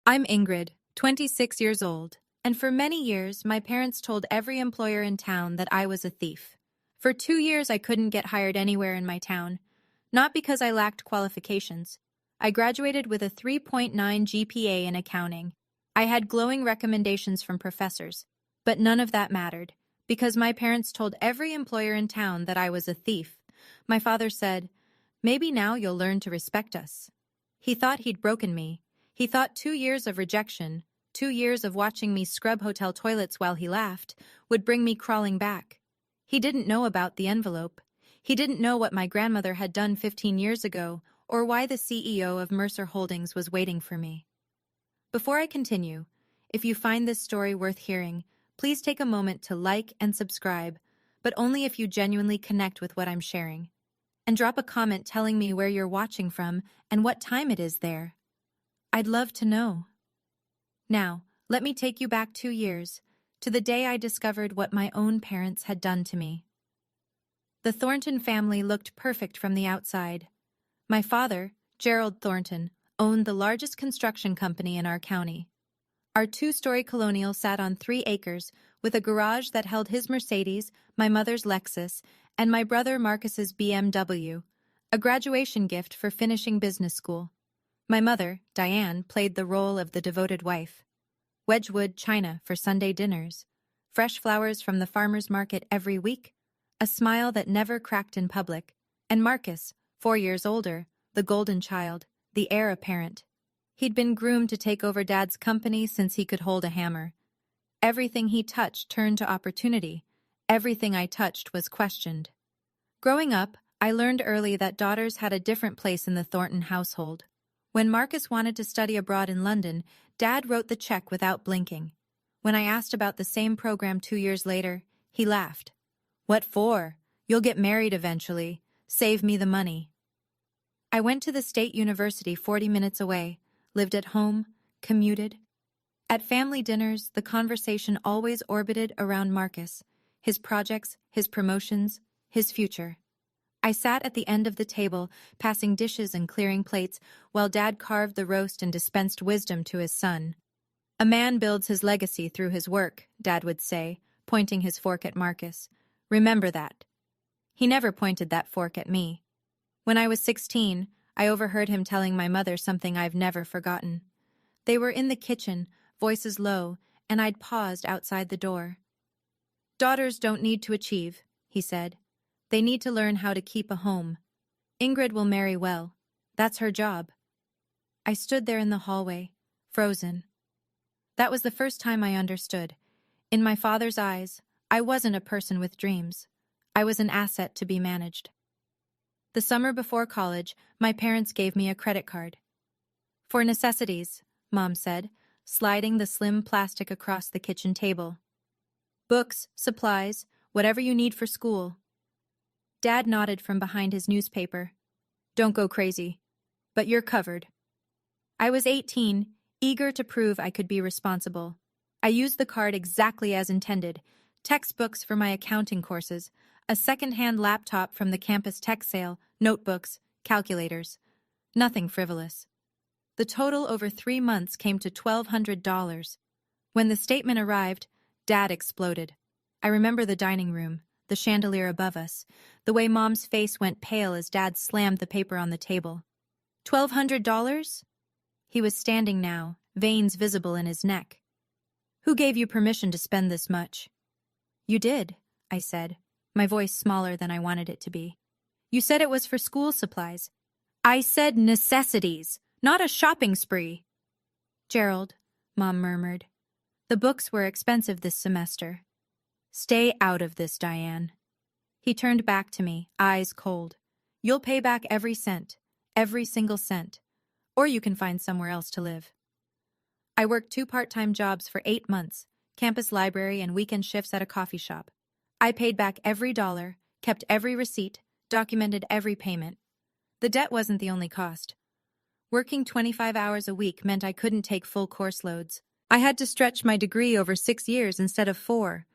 I'm Ingrid, 26 years old, and for many years my parents told every employer in town that I was a thief. For 2 years I couldn't get hired anywhere in my town, not because I lacked qualifications. I graduated with a 3.9 GPA in accounting. I had glowing recommendations from professors, but none of that mattered, because my parents told every employer in town that I was a thief. My father said, "Maybe now you'll learn to respect us." He thought he'd broken me. He thought 2 years of rejection, 2 years of watching me scrub hotel toilets while he laughed, would bring me crawling back. He didn't know about the envelope. He didn't know what my grandmother had done 15 years ago, or why the CEO of Mercer Holdings was waiting for me. Before I continue, if you find this story worth hearing, please take a moment to like and subscribe, but only if you genuinely connect with what I'm sharing. And drop a comment telling me where you're watching from and what time it is there. I'd love to know. Now, let me take you back 2 years, to the day I discovered what my own parents had done to me. The Thornton family looked perfect from the outside. My father, Gerald Thornton, owned the largest construction company in our county. Our 2-story colonial sat on 3 acres, with a garage that held his Mercedes, my mother's Lexus, and my brother Marcus's BMW, a graduation gift for finishing business school. My mother, Diane, played the role of the devoted wife. Wedgwood china for Sunday dinners, fresh flowers from the farmer's market every week, a smile that never cracked in public, and Marcus, 4 years older, the golden child, the heir apparent. He'd been groomed to take over Dad's company since he could hold a hammer. Everything he touched turned to opportunity. Everything I touched was questioned. Growing up, I learned early that daughters had a different place in the Thornton household. When Marcus wanted to study abroad in London, Dad wrote the check without blinking. When I asked about the same program 2 years later, he laughed. "What for? You'll get married eventually. Save me the money." I went to the state university 40 minutes away, lived at home, commuted. At family dinners, the conversation always orbited around Marcus, his projects, his promotions, his future. I sat at the end of the table, passing dishes and clearing plates, while Dad carved the roast and dispensed wisdom to his son. "A man builds his legacy through his work," Dad would say, pointing his fork at Marcus. "Remember that." He never pointed that fork at me. When I was 16, I overheard him telling my mother something I've never forgotten. They were in the kitchen, voices low, and I'd paused outside the door. "Daughters don't need to achieve," he said. "They need to learn how to keep a home. Ingrid will marry well. That's her job." I stood there in the hallway, frozen. That was the first time I understood. In my father's eyes, I wasn't a person with dreams. I was an asset to be managed. The summer before college, my parents gave me a credit card. "For necessities," Mom said, sliding the slim plastic across the kitchen table. "Books, supplies, whatever you need for school." Dad nodded from behind his newspaper. "Don't go crazy. But you're covered." I was 18, eager to prove I could be responsible. I used the card exactly as intended: textbooks for my accounting courses, a second-hand laptop from the campus tech sale, notebooks, calculators. Nothing frivolous. The total over 3 months came to $1,200. When the statement arrived, Dad exploded. I remember the dining room, the chandelier above us, the way Mom's face went pale as Dad slammed the paper on the table. $1,200? He was standing now, veins visible in his neck. "Who gave you permission to spend this much?" "You did," I said, my voice smaller than I wanted it to be. "You said it was for school supplies." "I said necessities, not a shopping spree." "Gerald," Mom murmured. "The books were expensive this semester." "Stay out of this, Diane." He turned back to me, eyes cold. "You'll pay back every cent, every single cent, or you can find somewhere else to live." I worked 2 part-time jobs for 8 months, campus library and weekend shifts at a coffee shop. I paid back every dollar, kept every receipt, documented every payment. The debt wasn't the only cost. Working 25 hours a week meant I couldn't take full course loads. I had to stretch my degree over 6 years instead of 4.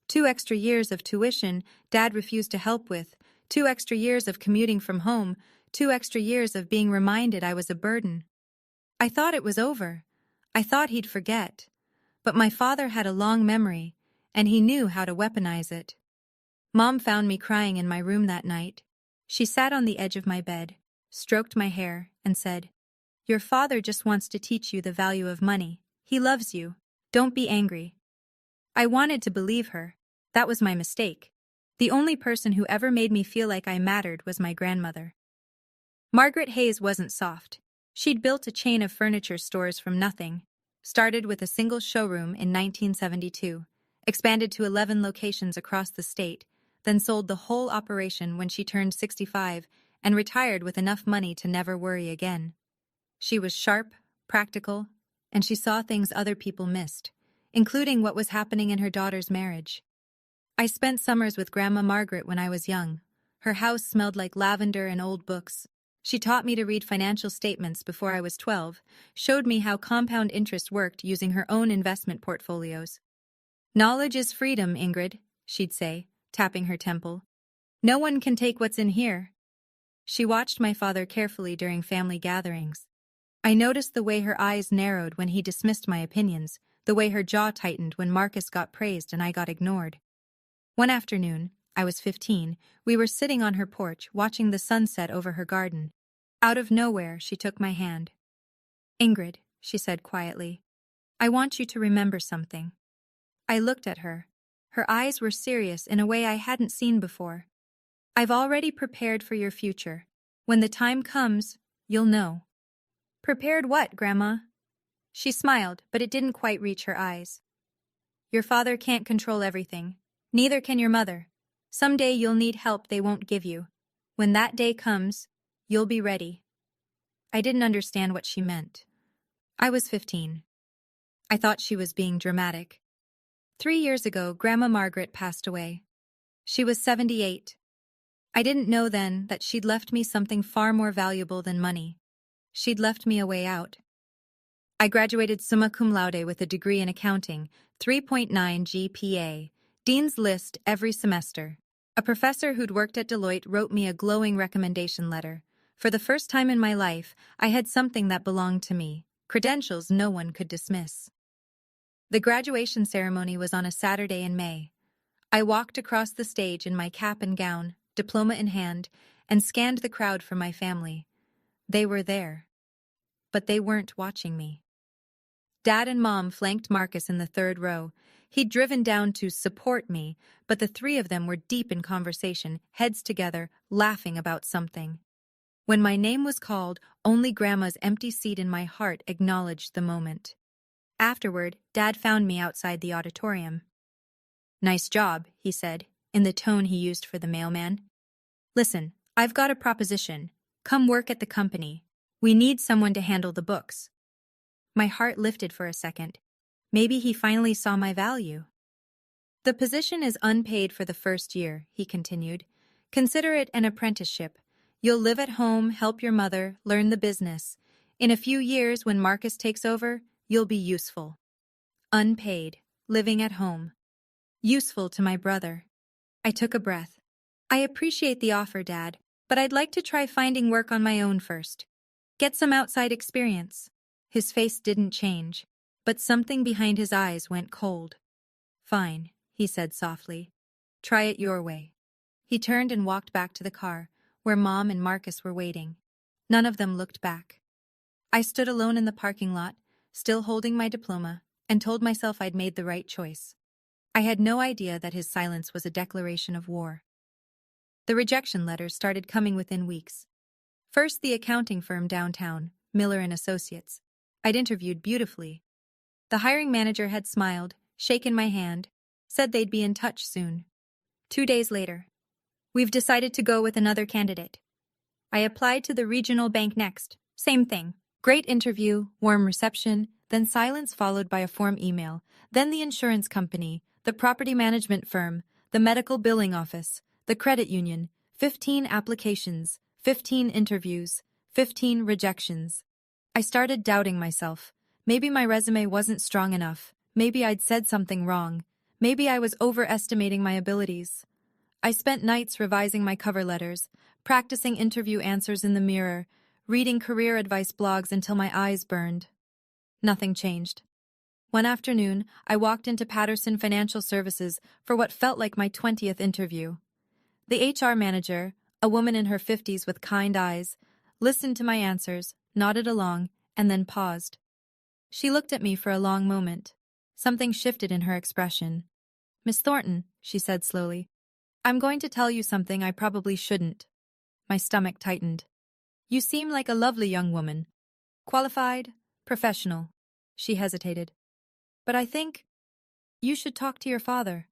2 extra years of tuition Dad refused to help with, 2 extra years of commuting from home, 2 extra years of being reminded I was a burden. I thought it was over. I thought he'd forget, but my father had a long memory, and he knew how to weaponize it. Mom found me crying in my room that night. She sat on the edge of my bed, stroked my hair, and said, "Your father just wants to teach you the value of money. He loves you. Don't be angry." I wanted to believe her. That was my mistake. The only person who ever made me feel like I mattered was my grandmother. Margaret Hayes wasn't soft. She'd built a chain of furniture stores from nothing, started with a single showroom in 1972, expanded to 11 locations across the state, then sold the whole operation when she turned 65 and retired with enough money to never worry again. She was sharp, practical, and she saw things other people missed, including what was happening in her daughter's marriage. I spent summers with Grandma Margaret when I was young. Her house smelled like lavender and old books. She taught me to read financial statements before I was 12, showed me how compound interest worked using her own investment portfolios. "Knowledge is freedom, Ingrid," she'd say, tapping her temple. "No one can take what's in here." She watched my father carefully during family gatherings. I noticed the way her eyes narrowed when he dismissed my opinions, the way her jaw tightened when Marcus got praised and I got ignored. One afternoon, I was 15, we were sitting on her porch watching the sunset over her garden. Out of nowhere, she took my hand. "Ingrid," she said quietly, "I want you to remember something." I looked at her. Her eyes were serious in a way I hadn't seen before. "I've already prepared for your future. When the time comes, you'll know." "Prepared what, Grandma?" She smiled, but it didn't quite reach her eyes. "Your father can't control everything. Neither can your mother. Someday you'll need help they won't give you. When that day comes, you'll be ready." I didn't understand what she meant. I was 15. I thought she was being dramatic. 3 years ago, Grandma Margaret passed away. She was 78. I didn't know then that she'd left me something far more valuable than money. She'd left me a way out. I graduated summa cum laude with a degree in accounting, 3.9 GPA, Dean's List every semester. A professor who'd worked at Deloitte wrote me a glowing recommendation letter. For the first time in my life, I had something that belonged to me, credentials no one could dismiss. The graduation ceremony was on a Saturday in May. I walked across the stage in my cap and gown, diploma in hand, and scanned the crowd for my family. They were there. But they weren't watching me. Dad and Mom flanked Marcus in the third row. He'd driven down to support me, but the three of them were deep in conversation, heads together, laughing about something. When my name was called, only Grandma's empty seat in my heart acknowledged the moment. Afterward, Dad found me outside the auditorium. "Nice job," he said, in the tone he used for the mailman. "Listen, I've got a proposition. Come work at the company. We need someone to handle the books." My heart lifted for a second. Maybe he finally saw my value. "The position is unpaid for the first year," he continued. "Consider it an apprenticeship. You'll live at home, help your mother, learn the business. In a few years, when Marcus takes over, you'll be useful." Unpaid, living at home. Useful to my brother. I took a breath. "I appreciate the offer, Dad, but I'd like to try finding work on my own first. Get some outside experience." His face didn't change, but something behind his eyes went cold. "Fine," he said softly. "Try it your way." He turned and walked back to the car, where Mom and Marcus were waiting. None of them looked back. I stood alone in the parking lot, still holding my diploma, and told myself I'd made the right choice. I had no idea that his silence was a declaration of war. The rejection letters started coming within weeks. First, the accounting firm downtown, Miller & Associates. I'd interviewed beautifully. The hiring manager had smiled, shaken my hand, said they'd be in touch soon. 2 days later, "We've decided to go with another candidate." I applied to the regional bank next. Same thing. Great interview, warm reception, then silence followed by a form email, then the insurance company, the property management firm, the medical billing office, the credit union, 15 applications, 15 interviews, 15 rejections. I started doubting myself. Maybe my resume wasn't strong enough. Maybe I'd said something wrong. Maybe I was overestimating my abilities. I spent nights revising my cover letters, practicing interview answers in the mirror, reading career advice blogs until my eyes burned. Nothing changed. One afternoon, I walked into Patterson Financial Services for what felt like my 20th interview. The HR manager, a woman in her 50s with kind eyes, listened to my answers, nodded along, and then paused. She looked at me for a long moment. Something shifted in her expression. "Miss Thornton," she said slowly, "I'm going to tell you something I probably shouldn't." My stomach tightened. "You seem like a lovely young woman. Qualified, professional." She hesitated. "But I think you should talk to your father."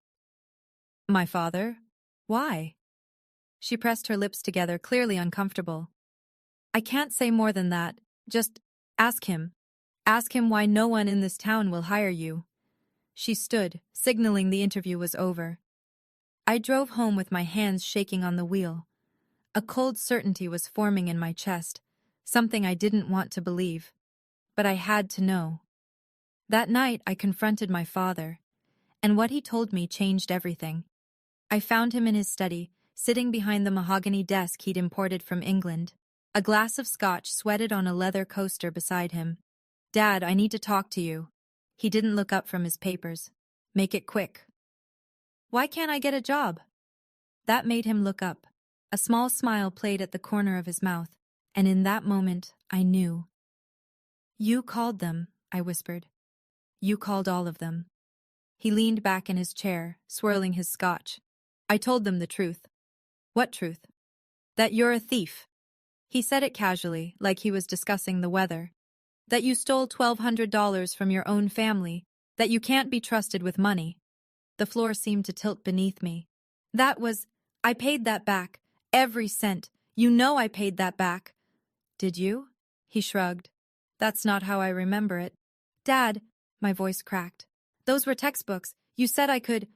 "My father? Why?" She pressed her lips together, clearly uncomfortable. "I can't say more than that. Just ask him. Ask him why no one in this town will hire you." She stood, signaling the interview was over. I drove home with my hands shaking on the wheel. A cold certainty was forming in my chest, something I didn't want to believe. But I had to know. That night I confronted my father, and what he told me changed everything. I found him in his study, sitting behind the mahogany desk he'd imported from England. A glass of scotch sweated on a leather coaster beside him. "Dad, I need to talk to you." He didn't look up from his papers. "Make it quick." "Why can't I get a job?" That made him look up. A small smile played at the corner of his mouth, and in that moment, I knew. "You called them," I whispered. "You called all of them." He leaned back in his chair, swirling his scotch. "I told them the truth." "What truth?" "That you're a thief." He said it casually, like he was discussing the weather. "That you stole $1,200 from your own family. That you can't be trusted with money." The floor seemed to tilt beneath me. I paid that back. Every cent. You know I paid that back." "Did you?" He shrugged. "That's not how I remember it." "Dad," my voice cracked. "Those were textbooks. You said I could—"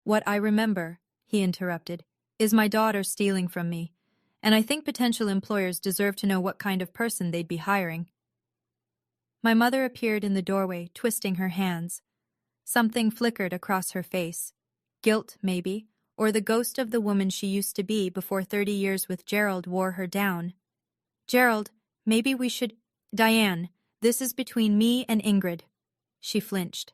"What I remember," he interrupted, "is my daughter stealing from me. And I think potential employers deserve to know what kind of person they'd be hiring." My mother appeared in the doorway, twisting her hands. Something flickered across her face. Guilt, maybe, or the ghost of the woman she used to be before 30 years with Gerald wore her down. "Gerald, maybe we should—" "Diane, this is between me and Ingrid." She flinched.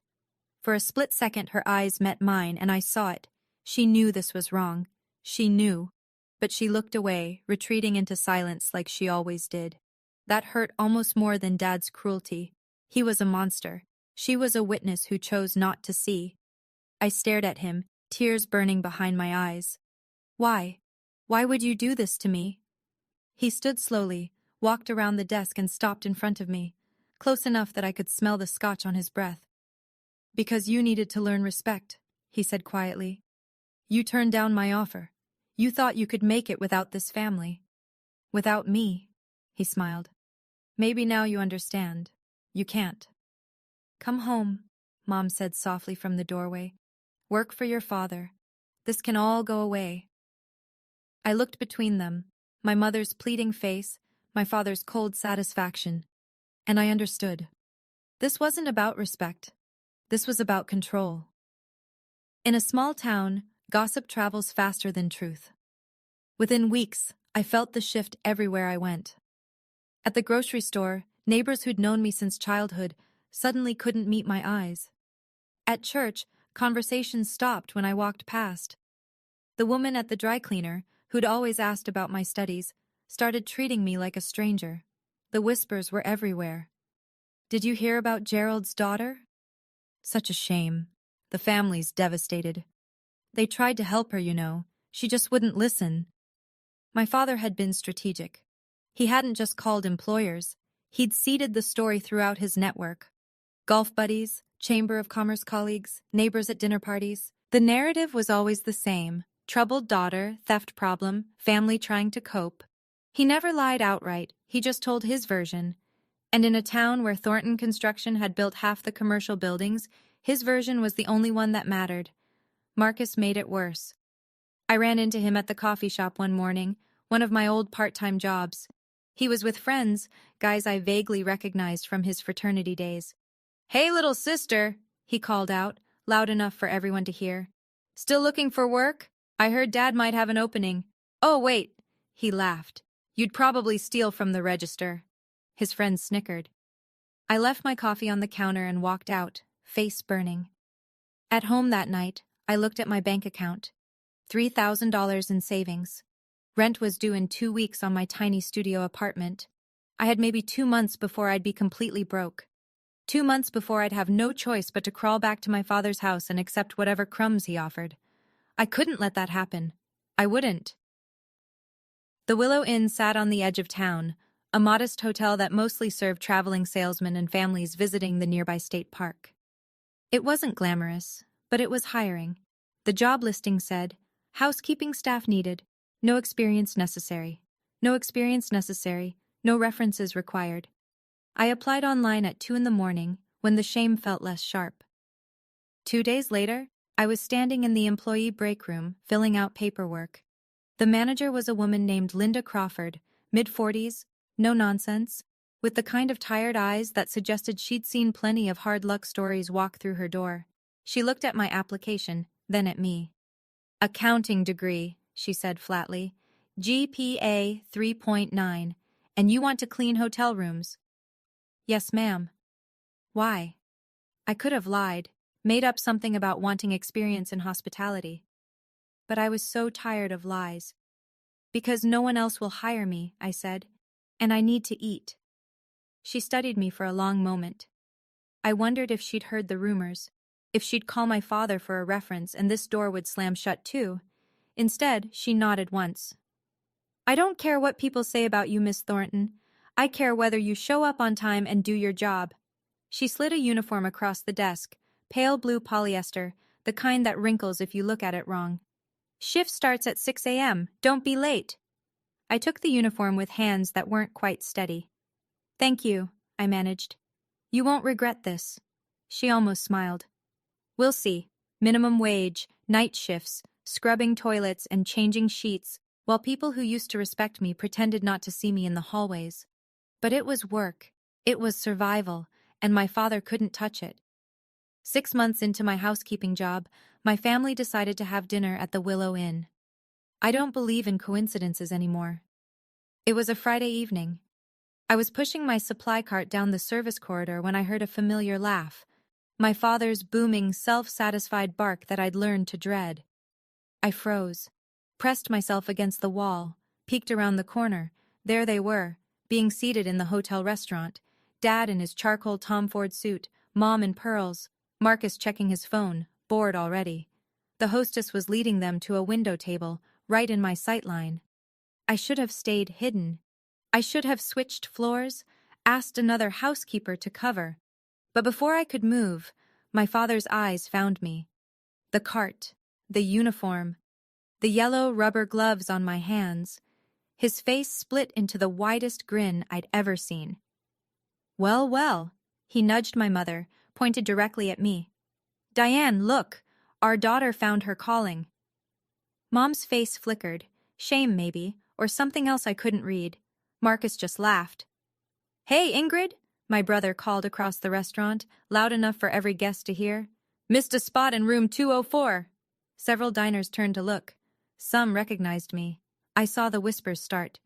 For a split second her eyes met mine, and I saw it. She knew this was wrong. She knew. But she looked away, retreating into silence like she always did. That hurt almost more than Dad's cruelty. He was a monster. She was a witness who chose not to see. I stared at him, tears burning behind my eyes. "Why? Why would you do this to me?" He stood slowly, walked around the desk and stopped in front of me, close enough that I could smell the scotch on his breath. "Because you needed to learn respect," he said quietly. "You turned down my offer. You thought you could make it without this family." "Without me," he smiled. "Maybe now you understand. You can't." "Come home," Mom said softly from the doorway. "Work for your father. This can all go away." I looked between them, my mother's pleading face, my father's cold satisfaction, and I understood. This wasn't about respect. This was about control. In a small town, gossip travels faster than truth. Within weeks, I felt the shift everywhere I went. At the grocery store, neighbors who'd known me since childhood suddenly couldn't meet my eyes. At church, conversations stopped when I walked past. The woman at the dry cleaner, who'd always asked about my studies, started treating me like a stranger. The whispers were everywhere. "Did you hear about Gerald's daughter?" Such a shame. The family's devastated. They tried to help her, you know. She just wouldn't listen. My father had been strategic. He hadn't just called employers. He'd seeded the story throughout his network. Golf buddies, Chamber of Commerce colleagues, neighbors at dinner parties. The narrative was always the same. Troubled daughter, theft problem, family trying to cope. He never lied outright, he just told his version. And in a town where Thornton Construction had built half the commercial buildings, his version was the only one that mattered. Marcus made it worse. I ran into him at the coffee shop one morning, one of my old part-time jobs. He was with friends, guys I vaguely recognized from his fraternity days. "Hey, little sister," he called out, loud enough for everyone to hear. "Still looking for work? I heard Dad might have an opening." "Oh, wait," he laughed. "You'd probably steal from the register." His friends snickered. I left my coffee on the counter and walked out, face burning. At home that night, I looked at my bank account. $3,000 in savings. Rent was due in 2 weeks on my tiny studio apartment. I had maybe 2 months before I'd be completely broke. 2 months before I'd have no choice but to crawl back to my father's house and accept whatever crumbs he offered. I couldn't let that happen. I wouldn't. The Willow Inn sat on the edge of town, a modest hotel that mostly served traveling salesmen and families visiting the nearby state park. It wasn't glamorous, but it was hiring. The job listing said, housekeeping staff needed, no experience necessary. No experience necessary, no references required. I applied online at 2 a.m. when the shame felt less sharp. 2 days later, I was standing in the employee break room, filling out paperwork. The manager was a woman named Linda Crawford, mid-40s, no nonsense, with the kind of tired eyes that suggested she'd seen plenty of hard luck stories walk through her door. She looked at my application, then at me. Accounting degree, she said flatly. GPA 3.9, and you want to clean hotel rooms? Yes, ma'am. Why? I could have lied, made up something about wanting experience in hospitality. But I was so tired of lies. Because no one else will hire me, I said, and I need to eat. She studied me for a long moment. I wondered if she'd heard the rumors, if she'd call my father for a reference and this door would slam shut too. Instead, she nodded once. I don't care what people say about you, Miss Thornton. I care whether you show up on time and do your job. She slid a uniform across the desk, pale blue polyester, the kind that wrinkles if you look at it wrong. Shift starts at 6 a.m. Don't be late. I took the uniform with hands that weren't quite steady. Thank you, I managed. You won't regret this. She almost smiled. We'll see. Minimum wage, night shifts, scrubbing toilets and changing sheets, while people who used to respect me pretended not to see me in the hallways. But it was work. It was survival, and my father couldn't touch it. 6 months into my housekeeping job, my family decided to have dinner at the Willow Inn. I don't believe in coincidences anymore. It was a Friday evening. I was pushing my supply cart down the service corridor when I heard a familiar laugh, my father's booming, self-satisfied bark that I'd learned to dread. I froze, pressed myself against the wall, peeked around the corner. There they were, being seated in the hotel restaurant, Dad in his charcoal Tom Ford suit, Mom in pearls, Marcus checking his phone, bored already. The hostess was leading them to a window table, right in my sightline. I should have stayed hidden. I should have switched floors, asked another housekeeper to cover. But before I could move, my father's eyes found me. The cart, the uniform, the yellow rubber gloves on my hands. His face split into the widest grin I'd ever seen. Well, well, he nudged my mother, pointed directly at me. Diane, look, our daughter found her calling. Mom's face flickered, shame maybe, or something else I couldn't read. Marcus just laughed. Hey, Ingrid, my brother called across the restaurant, loud enough for every guest to hear. Missed a spot in room 204. Several diners turned to look. Some recognized me. I saw the whispers start.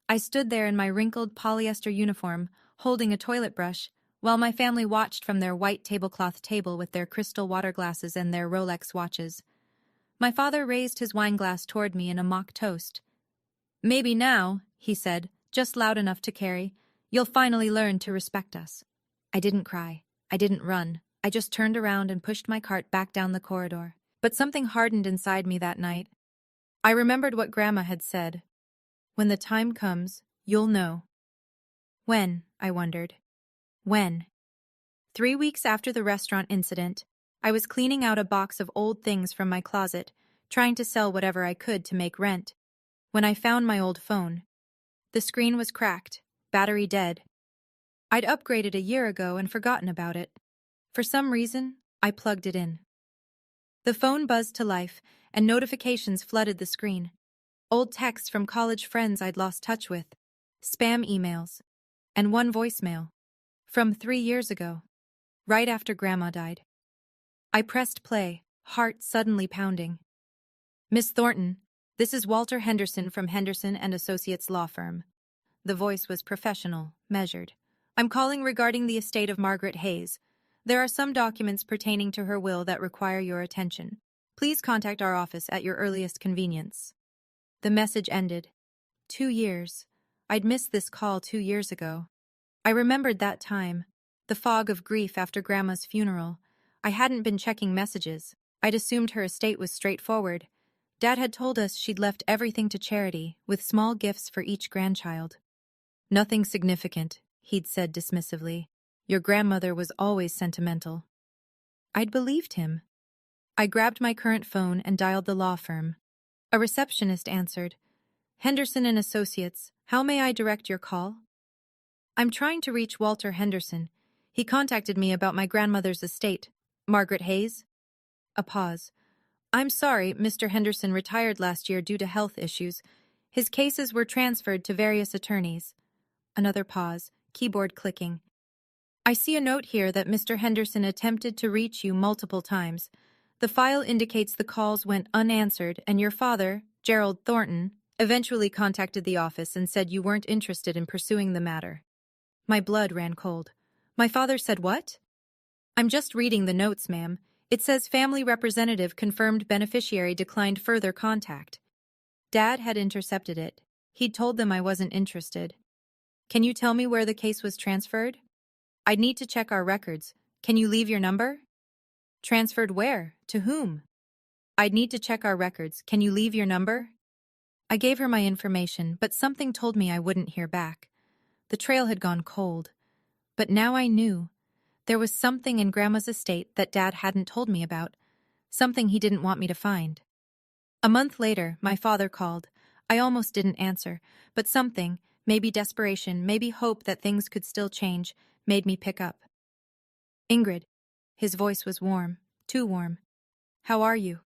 I stood there in my wrinkled polyester uniform, holding a toilet brush, while my family watched from their white tablecloth table with their crystal water glasses and their Rolex watches. My father raised his wineglass toward me in a mock toast. Maybe now, he said, just loud enough to carry, you'll finally learn to respect us. I didn't cry. I didn't run. I just turned around and pushed my cart back down the corridor. But something hardened inside me that night. I remembered what Grandma had said. When the time comes, you'll know. When, I wondered. When? 3 weeks after the restaurant incident, I was cleaning out a box of old things from my closet, trying to sell whatever I could to make rent, when I found my old phone. The screen was cracked, battery dead. I'd upgraded a year ago and forgotten about it. For some reason, I plugged it in. The phone buzzed to life, and notifications flooded the screen. Old texts from college friends I'd lost touch with, spam emails, and one voicemail. From 3 years ago, right after Grandma died. I pressed play, heart suddenly pounding. Miss Thornton, this is Walter Henderson from Henderson and Associates Law Firm. The voice was professional, measured. I'm calling regarding the estate of Margaret Hayes. There are some documents pertaining to her will that require your attention. Please contact our office at your earliest convenience. The message ended. 2 years. I'd missed this call 2 years ago. I remembered that time. The fog of grief after Grandma's funeral. I hadn't been checking messages. I'd assumed her estate was straightforward. Dad had told us she'd left everything to charity, with small gifts for each grandchild. Nothing significant, he'd said dismissively. Your grandmother was always sentimental. I'd believed him. I grabbed my current phone and dialed the law firm. A receptionist answered. Henderson and Associates, how may I direct your call? I'm trying to reach Walter Henderson. He contacted me about my grandmother's estate. Margaret Hayes? A pause. I'm sorry, Mr. Henderson retired last year due to health issues. His cases were transferred to various attorneys. Another pause, keyboard clicking. I see a note here that Mr. Henderson attempted to reach you multiple times. The file indicates the calls went unanswered and your father, Gerald Thornton, eventually contacted the office and said you weren't interested in pursuing the matter. My blood ran cold. My father said what? I'm just reading the notes, ma'am. It says family representative confirmed beneficiary declined further contact. Dad had intercepted it. He'd told them I wasn't interested. Can you tell me where the case was transferred? I'd need to check our records. Can you leave your number? Transferred where? To whom? I'd need to check our records. Can you leave your number? I gave her my information, but something told me I wouldn't hear back. The trail had gone cold. But now I knew. There was something in Grandma's estate that Dad hadn't told me about. Something he didn't want me to find. A month later, my father called. I almost didn't answer, but something, maybe desperation, maybe hope that things could still change, made me pick up. Ingrid. His voice was warm, too warm. How are you?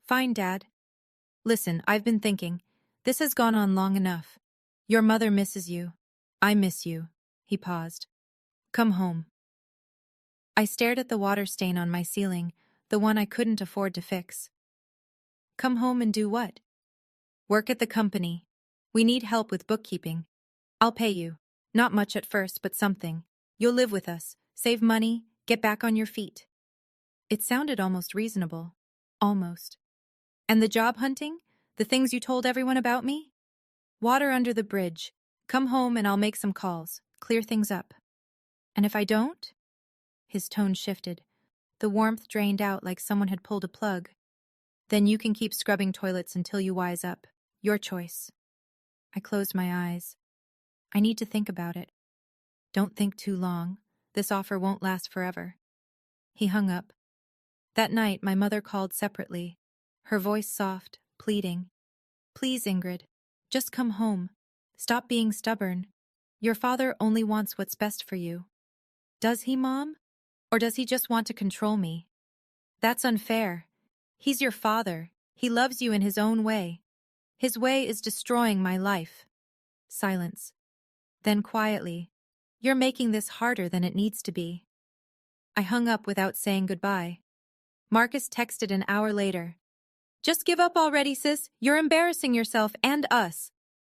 Fine, Dad. Listen, I've been thinking. This has gone on long enough. Your mother misses you. I miss you. He paused. Come home. I stared at the water stain on my ceiling, the one I couldn't afford to fix. Come home and do what? Work at the company. We need help with bookkeeping. I'll pay you. Not much at first, but something. You'll live with us, save money, get back on your feet. It sounded almost reasonable. Almost. And the job hunting? The things you told everyone about me? Water under the bridge. Come home and I'll make some calls, clear things up. And if I don't? His tone shifted. The warmth drained out like someone had pulled a plug. Then you can keep scrubbing toilets until you wise up. Your choice. I closed my eyes. I need to think about it. Don't think too long. This offer won't last forever. He hung up. That night, my mother called separately, her voice soft, pleading. Please, Ingrid, just come home. Stop being stubborn. Your father only wants what's best for you. Does he, Mom? Or does he just want to control me? That's unfair. He's your father. He loves you in his own way. His way is destroying my life. Silence. Then quietly, you're making this harder than it needs to be. I hung up without saying goodbye. Marcus texted an hour later. Just give up already, sis. You're embarrassing yourself and us.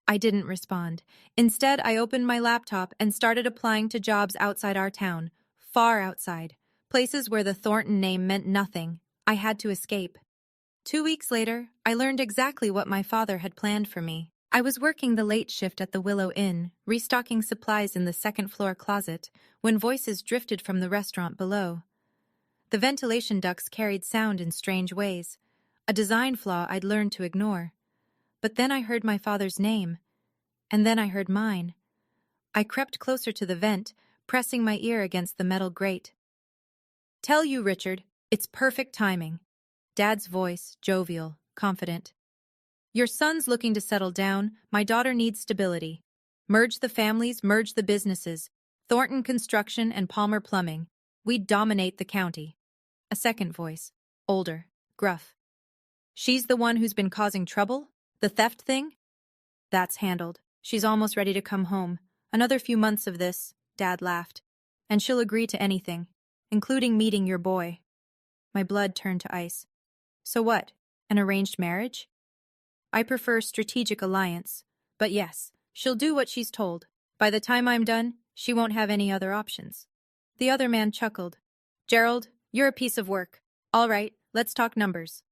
I didn't respond. Instead, I opened my laptop and started applying to jobs outside our town, far outside, places where the Thornton name meant nothing. I had to escape. 2 weeks later, I learned exactly what my father had planned for me. I was working the late shift at the Willow Inn, restocking supplies in the second-floor closet, when voices drifted from the restaurant below. The ventilation ducts carried sound in strange ways, a design flaw I'd learned to ignore. But then I heard my father's name, and then I heard mine. I crept closer to the vent, pressing my ear against the metal grate. Tell you, Richard, it's perfect timing. Dad's voice, jovial, confident. Your son's looking to settle down. My daughter needs stability. Merge the families, merge the businesses. Thornton Construction and Palmer Plumbing. We'd dominate the county. A second voice, older, gruff. She's the one who's been causing trouble? The theft thing? That's handled. She's almost ready to come home. Another few months of this, Dad laughed. And she'll agree to anything, including meeting your boy. My blood turned to ice. So what? An arranged marriage? I prefer strategic alliance. But yes, she'll do what she's told. By the time I'm done, She won't have any other options. The other man chuckled. Gerald, you're a piece of work. All right, let's talk numbers.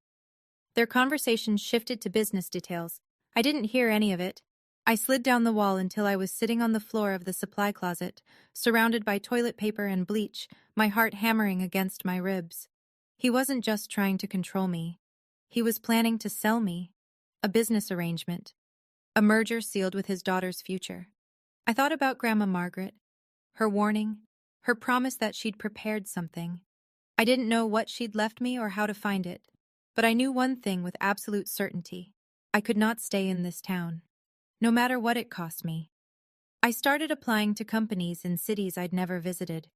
Their conversation shifted to business details. I didn't hear any of it. I slid down the wall until I was sitting on the floor of the supply closet, surrounded by toilet paper and bleach, my heart hammering against my ribs. He wasn't just trying to control me. He was planning to sell me. A business arrangement. A merger sealed with his daughter's future. I thought about Grandma Margaret, her warning, her promise that she'd prepared something. I didn't know what she'd left me or how to find it, but I knew one thing with absolute certainty. I could not stay in this town, no matter what it cost me. I started applying to companies in cities I'd never visited,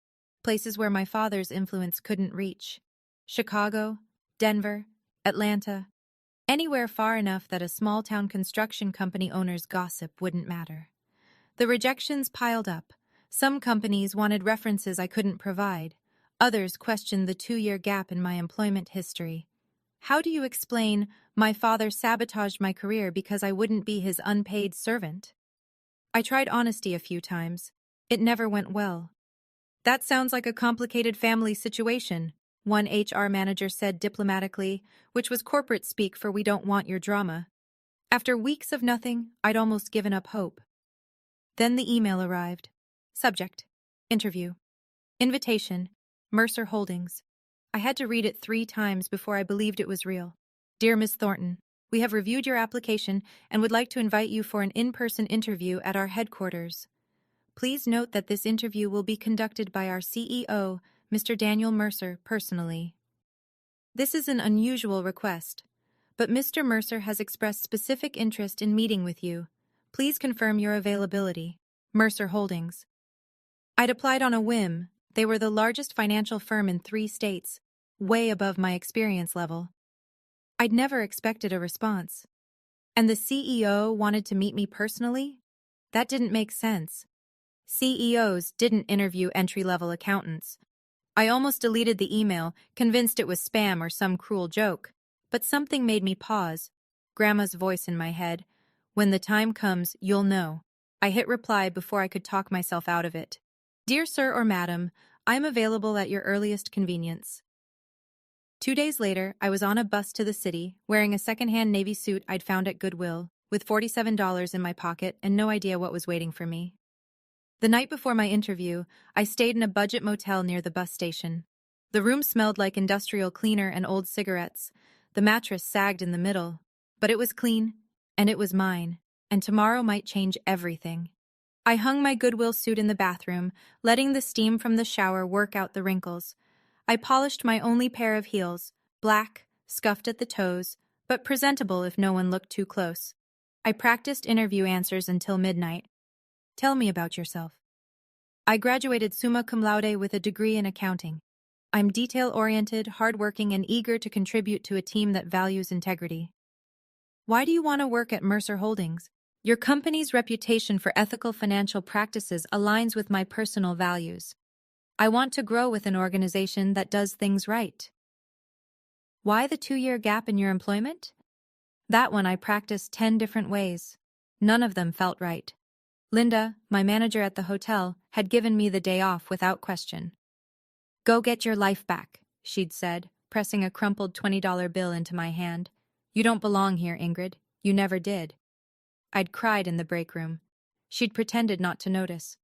places where my father's influence couldn't reach. Chicago, Denver, Atlanta, anywhere far enough that a small-town construction company owner's gossip wouldn't matter. The rejections piled up. Some companies wanted references I couldn't provide. Others questioned the 2-year gap in my employment history. How do you explain my father sabotaged my career because I wouldn't be his unpaid servant? I tried honesty a few times. It never went well. That sounds like a complicated family situation, one HR manager said diplomatically, which was corporate speak for we don't want your drama. After weeks of nothing, I'd almost given up hope. Then the email arrived. Subject: Interview. Invitation: Mercer Holdings. I had to read it 3 times before I believed it was real. Dear Ms. Thornton, we have reviewed your application and would like to invite you for an in-person interview at our headquarters. Please note that this interview will be conducted by our CEO, Mr. Daniel Mercer, personally. This is an unusual request, but Mr. Mercer has expressed specific interest in meeting with you. Please confirm your availability. Mercer Holdings. I'd applied on a whim. They were the largest financial firm in 3 states, way above my experience level. I'd never expected a response. And the CEO wanted to meet me personally? That didn't make sense. CEOs didn't interview entry-level accountants. I almost deleted the email, convinced it was spam or some cruel joke. But something made me pause. Grandma's voice in my head. When the time comes, you'll know. I hit reply before I could talk myself out of it. Dear Sir or Madam, I'm available at your earliest convenience. 2 days later, I was on a bus to the city, wearing a second-hand navy suit I'd found at Goodwill, with $47 in my pocket and no idea what was waiting for me. The night before my interview, I stayed in a budget motel near the bus station. The room smelled like industrial cleaner and old cigarettes. The mattress sagged in the middle, but it was clean, and it was mine, and tomorrow might change everything. I hung my Goodwill suit in the bathroom, letting the steam from the shower work out the wrinkles. I polished my only pair of heels, black, scuffed at the toes, but presentable if no one looked too close. I practiced interview answers until midnight. Tell me about yourself. I graduated summa cum laude with a degree in accounting. I'm detail-oriented, hardworking, and eager to contribute to a team that values integrity. Why do you want to work at Mercer Holdings? Your company's reputation for ethical financial practices aligns with my personal values. I want to grow with an organization that does things right. Why the 2-year gap in your employment? That one I practiced 10 different ways. None of them felt right. Linda, my manager at the hotel, had given me the day off without question. Go get your life back, she'd said, pressing a crumpled $20 bill into my hand. You don't belong here, Ingrid. You never did. I'd cried in the break room. She'd pretended not to notice.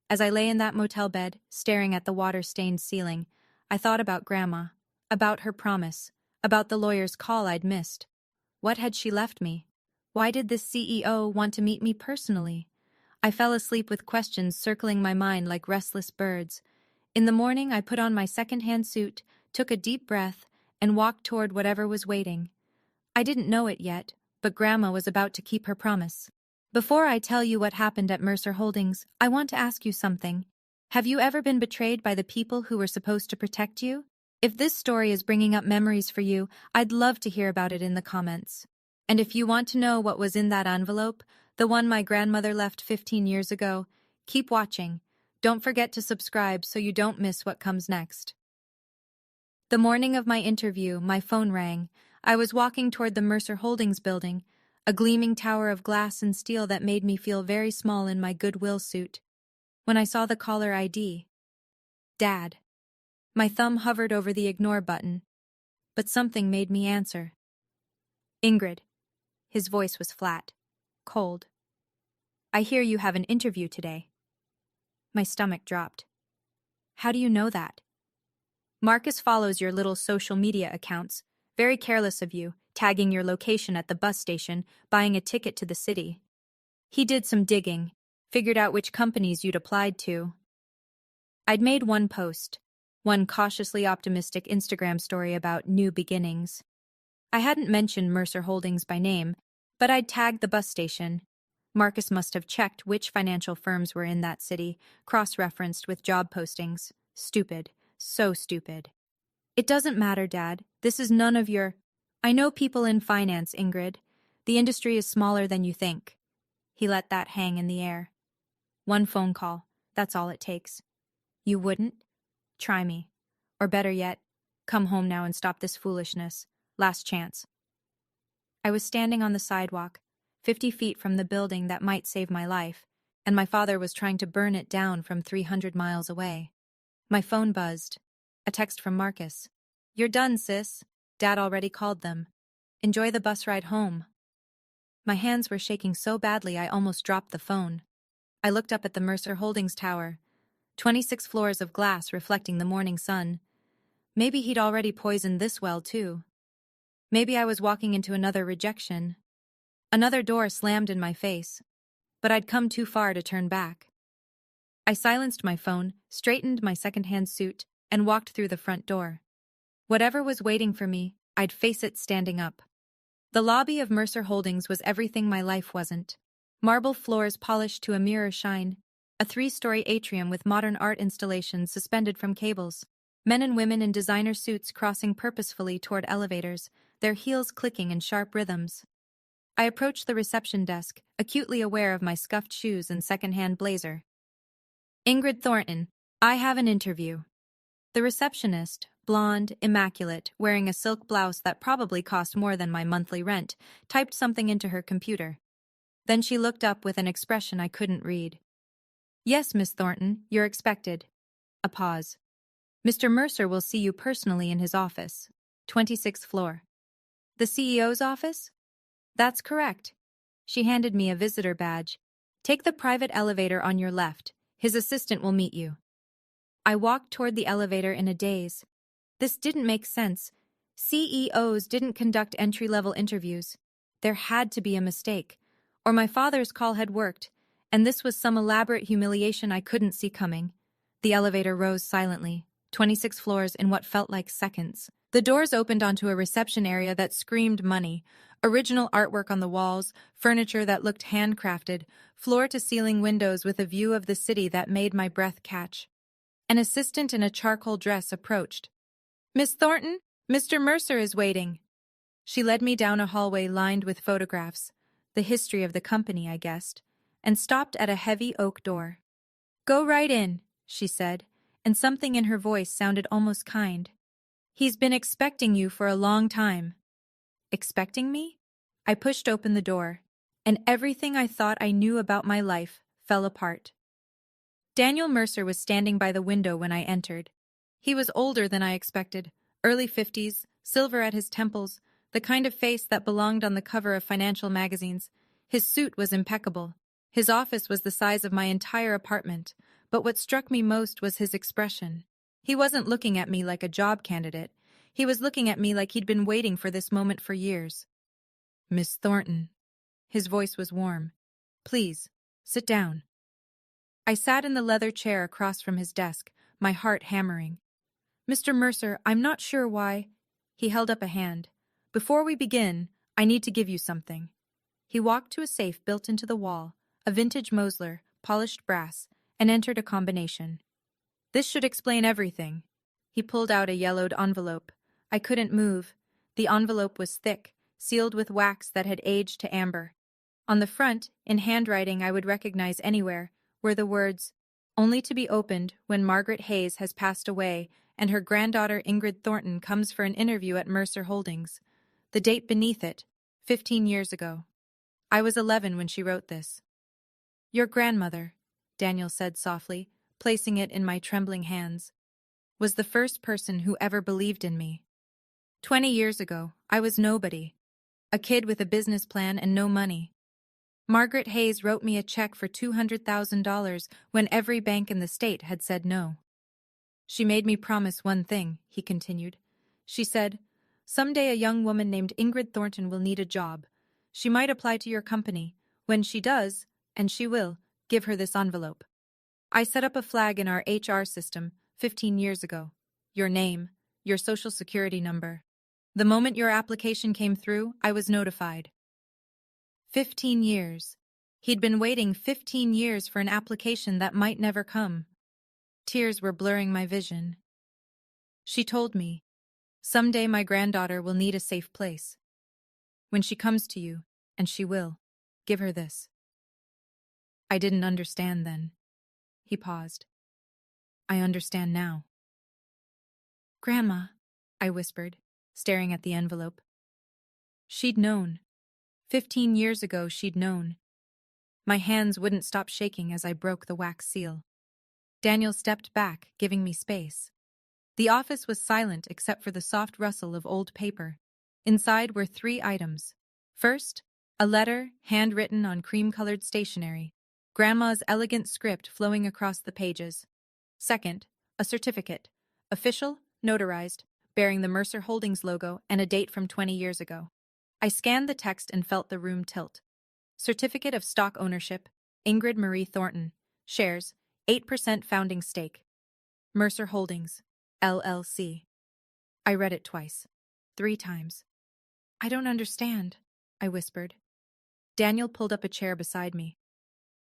As I lay in that motel bed, staring at the water-stained ceiling, I thought about Grandma, about her promise, about the lawyer's call I'd missed. What had she left me? Why did this CEO want to meet me personally? I fell asleep with questions circling my mind like restless birds. In the morning, I put on my second-hand suit, took a deep breath, and walked toward whatever was waiting. I didn't know it yet, but Grandma was about to keep her promise. Before I tell you what happened at Mercer Holdings, I want to ask you something. Have you ever been betrayed by the people who were supposed to protect you? If this story is bringing up memories for you, I'd love to hear about it in the comments. And if you want to know what was in that envelope, the one my grandmother left 15 years ago, keep watching. Don't forget to subscribe so you don't miss what comes next. The morning of my interview, my phone rang. I was walking toward the Mercer Holdings building, a gleaming tower of glass and steel that made me feel very small in my Goodwill suit. when I saw the caller ID. Dad. My thumb hovered over the ignore button, but something made me answer. Ingrid. His voice was flat, cold. I hear you have an interview today. My stomach dropped. How do you know that? Marcus follows your little social media accounts. Very careless of you, tagging your location at the bus station, buying a ticket to the city. He did some digging, figured out which companies you'd applied to. I'd made one post, one cautiously optimistic Instagram story about new beginnings. I hadn't mentioned Mercer Holdings by name, but I'd tagged the bus station. Marcus must have checked which financial firms were in that city, cross-referenced with job postings. Stupid. So stupid. It doesn't matter, Dad. This is none of your... I know people in finance, Ingrid. The industry is smaller than you think. He let that hang in the air. One phone call. That's all it takes. You wouldn't? Try me. Or better yet, come home now and stop this foolishness. Last chance. I was standing on the sidewalk, 50 feet from the building that might save my life, and my father was trying to burn it down from 300 miles away. My phone buzzed. A text from Marcus. You're done, sis. Dad already called them. Enjoy the bus ride home. My hands were shaking so badly I almost dropped the phone. I looked up at the Mercer Holdings tower. 26 floors of glass reflecting the morning sun. Maybe he'd already poisoned this well, too. Maybe I was walking into another rejection. Another door slammed in my face, but I'd come too far to turn back. I silenced my phone, straightened my second-hand suit, and walked through the front door. Whatever was waiting for me, I'd face it standing up. The lobby of Mercer Holdings was everything my life wasn't. Marble floors polished to a mirror shine, a 3-story atrium with modern art installations suspended from cables, men and women in designer suits crossing purposefully toward elevators, their heels clicking in sharp rhythms. I approached the reception desk, acutely aware of my scuffed shoes and second-hand blazer. Ingrid Thornton, I have an interview. The receptionist, blonde, immaculate, wearing a silk blouse that probably cost more than my monthly rent, typed something into her computer. Then she looked up with an expression I couldn't read. Yes, Miss Thornton, you're expected. A pause. Mr. Mercer will see you personally in his office, 26th floor. The CEO's office? That's correct. She handed me a visitor badge. Take the private elevator on your left. His assistant will meet you. I walked toward the elevator in a daze. This didn't make sense. CEOs didn't conduct entry-level interviews. There had to be a mistake. Or my father's call had worked, and this was some elaborate humiliation I couldn't see coming. The elevator rose silently, 26 floors in what felt like seconds. The doors opened onto a reception area that screamed money. Original artwork on the walls, furniture that looked handcrafted, floor-to-ceiling windows with a view of the city that made my breath catch. An assistant in a charcoal dress approached. Miss Thornton, Mr. Mercer is waiting. She led me down a hallway lined with photographs, the history of the company, I guessed, and stopped at a heavy oak door. Go right in, she said, and something in her voice sounded almost kind. He's been expecting you for a long time. Expecting me? I pushed open the door, and everything I thought I knew about my life fell apart. Daniel Mercer was standing by the window when I entered. He was older than I expected, early 50s, silver at his temples, the kind of face that belonged on the cover of financial magazines. His suit was impeccable. His office was the size of my entire apartment, but what struck me most was his expression. He wasn't looking at me like a job candidate. He was looking at me like he'd been waiting for this moment for years. Miss Thornton. His voice was warm. Please, sit down. I sat in the leather chair across from his desk, my heart hammering. Mr. Mercer, I'm not sure why. He held up a hand. Before we begin, I need to give you something. He walked to a safe built into the wall, a vintage Mosler, polished brass, and entered a combination. This should explain everything. He pulled out a yellowed envelope. I couldn't move. The envelope was thick, sealed with wax that had aged to amber. On the front, in handwriting I would recognize anywhere, were the words, "Only to be opened when Margaret Hayes has passed away and her granddaughter Ingrid Thornton comes for an interview at Mercer Holdings." The date beneath it, 15 years ago. I was 11 when she wrote this. Your grandmother, Daniel said softly, placing it in my trembling hands, was the first person who ever believed in me. 20 years ago, I was nobody. A kid with a business plan and no money. Margaret Hayes wrote me a check for $200,000 when every bank in the state had said no. She made me promise one thing, he continued. She said, "Someday a young woman named Ingrid Thornton will need a job. She might apply to your company. When she does, and she will, give her this envelope." I set up a flag in our HR system 15 years ago. Your name, your social security number. The moment your application came through, I was notified. 15 years. He'd been waiting 15 years for an application that might never come. Tears were blurring my vision. She told me, "Someday my granddaughter will need a safe place. When she comes to you, and she will, give her this." I didn't understand then. He paused. I understand now. "Grandma," I whispered, staring at the envelope. She'd known. 15 years ago she'd known. My hands wouldn't stop shaking as I broke the wax seal. Daniel stepped back, giving me space. The office was silent except for the soft rustle of old paper. Inside were 3 items. First, a letter, handwritten on cream-colored stationery, Grandma's elegant script flowing across the pages. Second, a certificate, official, notarized, bearing the Mercer Holdings logo and a date from 20 years ago. I scanned the text and felt the room tilt. Certificate of stock ownership, Ingrid Marie Thornton. Shares, 8% founding stake. Mercer Holdings, LLC. I read it twice. 3 times. "I don't understand," I whispered. Daniel pulled up a chair beside me.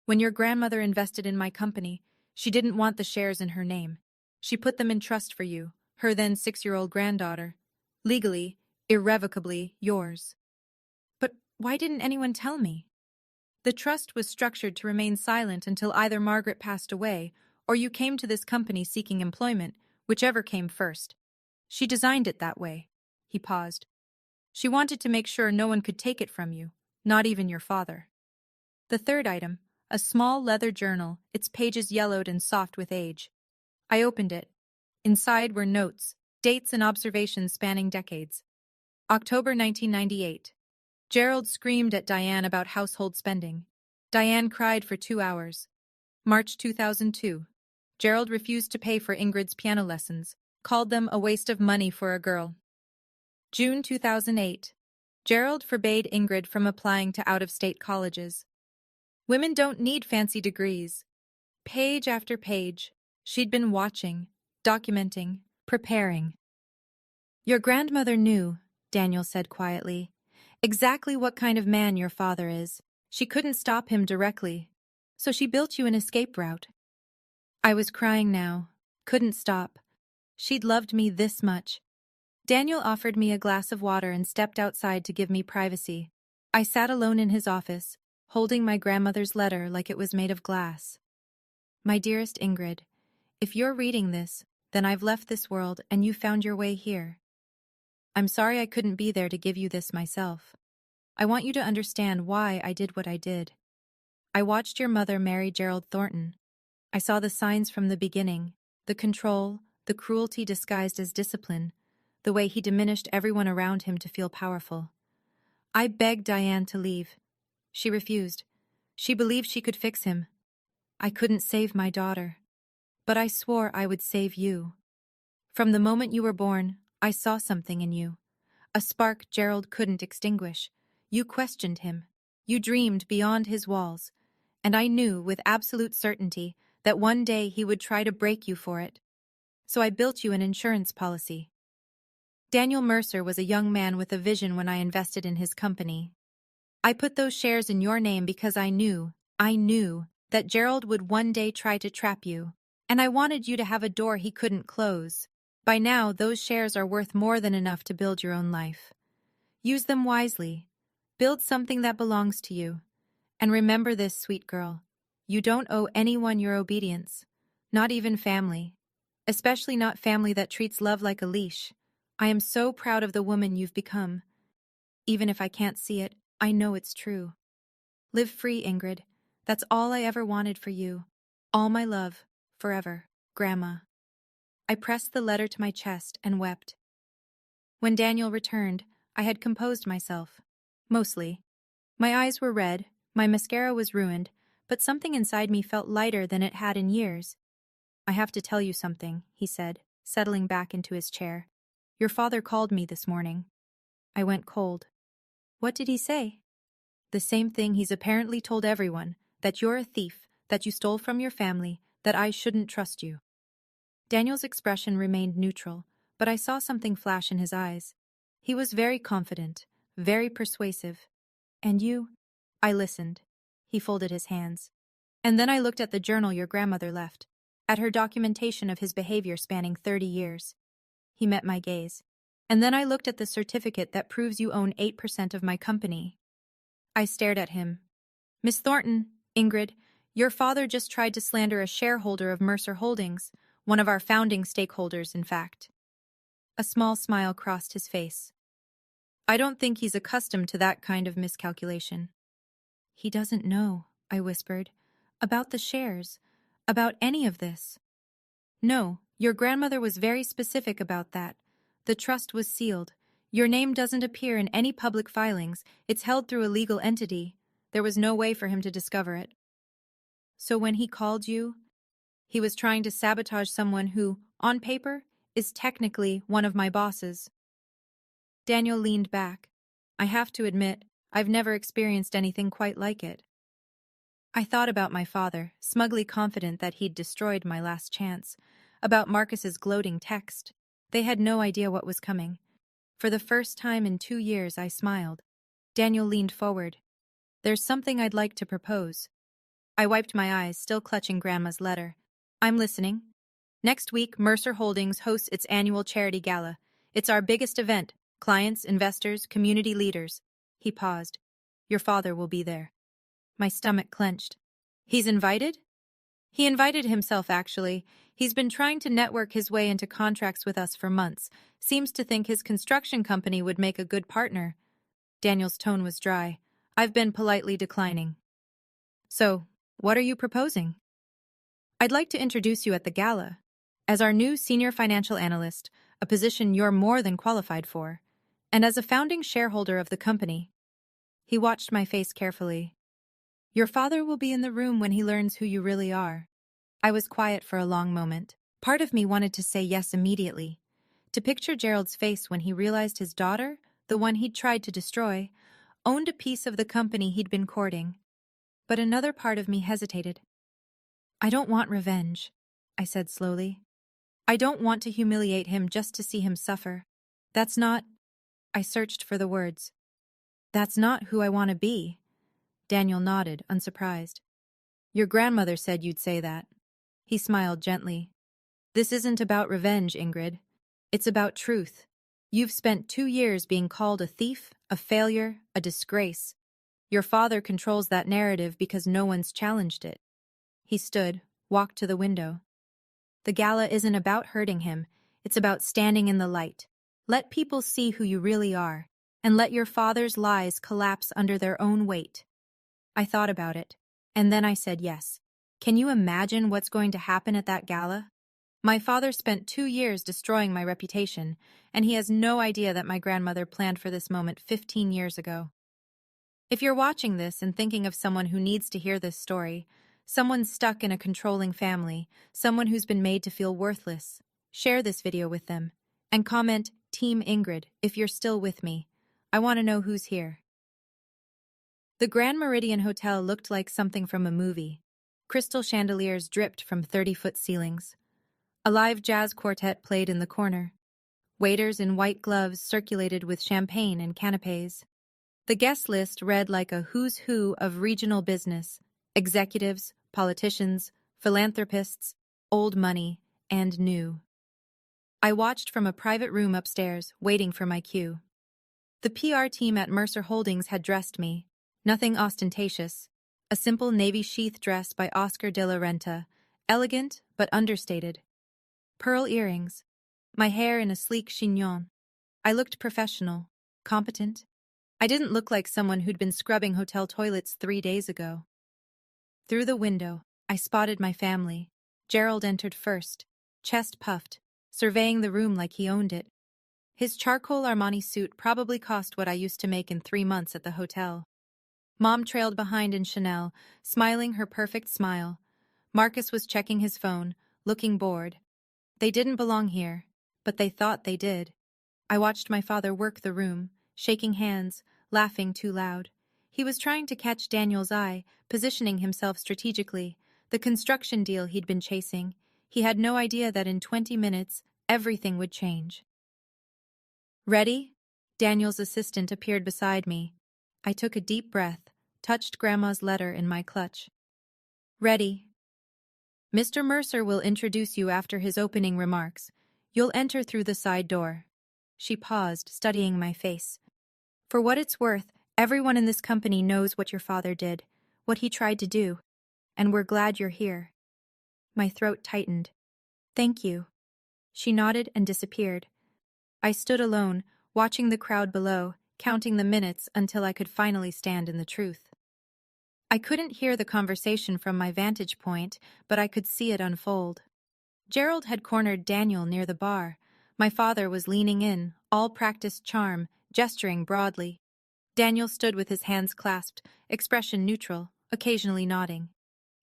"When your grandmother invested in my company, she didn't want the shares in her name. She put them in trust for you, her then 6-year-old granddaughter. Legally, irrevocably yours." "But why didn't anyone tell me?" "The trust was structured to remain silent until either Margaret passed away or you came to this company seeking employment, whichever came first. She designed it that way." He paused. "She wanted to make sure no one could take it from you, not even your father." The third item, a small leather journal, its pages yellowed and soft with age. I opened it. Inside were notes, dates and observations spanning decades. October 1998. Gerald screamed at Diane about household spending. Diane cried for 2 hours. March 2002. Gerald refused to pay for Ingrid's piano lessons, called them a waste of money for a girl. June 2008. Gerald forbade Ingrid from applying to out-of-state colleges. Women don't need fancy degrees. Page after page, she'd been watching, documenting, preparing. "Your grandmother knew," Daniel said quietly, "exactly what kind of man your father is. She couldn't stop him directly, so she built you an escape route." I was crying now, couldn't stop. She'd loved me this much. Daniel offered me a glass of water and stepped outside to give me privacy. I sat alone in his office, holding my grandmother's letter like it was made of glass. "My dearest Ingrid, if you're reading this, then I've left this world and you found your way here. I'm sorry I couldn't be there to give you this myself. I want you to understand why I did what I did. I watched your mother marry Gerald Thornton. I saw the signs from the beginning, the control, the cruelty disguised as discipline, the way he diminished everyone around him to feel powerful. I begged Diane to leave. She refused. She believed she could fix him. I couldn't save my daughter, but I swore I would save you. From the moment you were born, I saw something in you, a spark Gerald couldn't extinguish. You questioned him. You dreamed beyond his walls, and I knew with absolute certainty that one day he would try to break you for it. So I built you an insurance policy." Daniel Mercer was a young man with a vision when I invested in his company. "I put those shares in your name because I knew that Gerald would one day try to trap you, and I wanted you to have a door he couldn't close. By now, those shares are worth more than enough to build your own life. Use them wisely. Build something that belongs to you. And remember this, sweet girl. You don't owe anyone your obedience, not even family, especially not family that treats love like a leash. I am so proud of the woman you've become. Even if I can't see it, I know it's true. Live free, Ingrid. That's all I ever wanted for you. All my love, forever, Grandma. I pressed the letter to my chest and wept. When Daniel returned, I had composed myself. Mostly. My eyes were red, my mascara was ruined, but something inside me felt lighter than it had in years. I have to tell you something, he said, settling back into his chair. Your father called me this morning. I went cold. What did he say? The same thing he's apparently told everyone, that you're a thief, that you stole from your family, that I shouldn't trust you. Daniel's expression remained neutral, but I saw something flash in his eyes. He was very confident, very persuasive. And you? I listened. He folded his hands. And then I looked at the journal your grandmother left, at her documentation of his behavior spanning 30 years. He met my gaze. And then I looked at the certificate that proves you own 8% of my company. I stared at him. Miss Thornton, Ingrid, your father just tried to slander a shareholder of Mercer Holdings, one of our founding stakeholders, in fact. A small smile crossed his face. I don't think he's accustomed to that kind of miscalculation. He doesn't know, I whispered, about the shares, about any of this. No, your grandmother was very specific about that. The trust was sealed. Your name doesn't appear in any public filings. It's held through a legal entity. There was no way for him to discover it. So when he called you, he was trying to sabotage someone who, on paper, is technically one of my bosses. Daniel leaned back. I have to admit, I've never experienced anything quite like it. I thought about my father, smugly confident that he'd destroyed my last chance, about Marcus's gloating text. They had no idea what was coming. For the first time in 2 years, I smiled. Daniel leaned forward. There's something I'd like to propose. I wiped my eyes, still clutching Grandma's letter. I'm listening. Next week, Mercer Holdings hosts its annual charity gala. It's our biggest event. Clients, investors, community leaders. He paused. Your father will be there. My stomach clenched. He's invited? He invited himself, actually. He's been trying to network his way into contracts with us for months. Seems to think his construction company would make a good partner. Daniel's tone was dry. I've been politely declining. So, what are you proposing? I'd like to introduce you at the gala. As our new senior financial analyst, a position you're more than qualified for, and as a founding shareholder of the company. He watched my face carefully. Your father will be in the room when he learns who you really are. I was quiet for a long moment. Part of me wanted to say yes immediately, to picture Gerald's face when he realized his daughter, the one he'd tried to destroy, owned a piece of the company he'd been courting. But another part of me hesitated. I don't want revenge, I said slowly. I don't want to humiliate him just to see him suffer. That's not... I searched for the words. That's not who I want to be. Daniel nodded, unsurprised. Your grandmother said you'd say that. He smiled gently. This isn't about revenge, Ingrid. It's about truth. You've spent 2 years being called a thief, a failure, a disgrace. Your father controls that narrative because no one's challenged it. He stood, walked to the window. The gala isn't about hurting him. It's about standing in the light. Let people see who you really are, and let your father's lies collapse under their own weight. I thought about it, and then I said yes. Can you imagine what's going to happen at that gala? My father spent 2 years destroying my reputation, and he has no idea that my grandmother planned for this moment 15 years ago. If you're watching this and thinking of someone who needs to hear this story, someone stuck in a controlling family, someone who's been made to feel worthless, share this video with them, and comment Team Ingrid if you're still with me. I want to know who's here. The Grand Meridian Hotel looked like something from a movie. Crystal chandeliers dripped from 30-foot ceilings. A live jazz quartet played in the corner. Waiters in white gloves circulated with champagne and canapes. The guest list read like a who's who of regional business: executives, politicians, philanthropists, old money, and new. I watched from a private room upstairs, waiting for my cue. The PR team at Mercer Holdings had dressed me. Nothing ostentatious. A simple navy sheath dress by Oscar de la Renta, elegant but understated. Pearl earrings. My hair in a sleek chignon. I looked professional, competent. I didn't look like someone who'd been scrubbing hotel toilets 3 days ago. Through the window, I spotted my family. Gerald entered first, chest puffed, surveying the room like he owned it. His charcoal Armani suit probably cost what I used to make in 3 months at the hotel. Mom trailed behind in Chanel, smiling her perfect smile. Marcus was checking his phone, looking bored. They didn't belong here, but they thought they did. I watched my father work the room, shaking hands, laughing too loud. He was trying to catch Daniel's eye, positioning himself strategically, the construction deal he'd been chasing. He had no idea that in 20 minutes, everything would change. Ready? Daniel's assistant appeared beside me. I took a deep breath, touched Grandma's letter in my clutch. Ready. Mr. Mercer will introduce you after his opening remarks. You'll enter through the side door. She paused, studying my face. For what it's worth, everyone in this company knows what your father did, what he tried to do, and we're glad you're here. My throat tightened. Thank you. She nodded and disappeared. I stood alone, watching the crowd below, counting the minutes until I could finally stand in the truth. I couldn't hear the conversation from my vantage point, but I could see it unfold. Gerald had cornered Daniel near the bar. My father was leaning in, all practiced charm, gesturing broadly. Daniel stood with his hands clasped, expression neutral, occasionally nodding.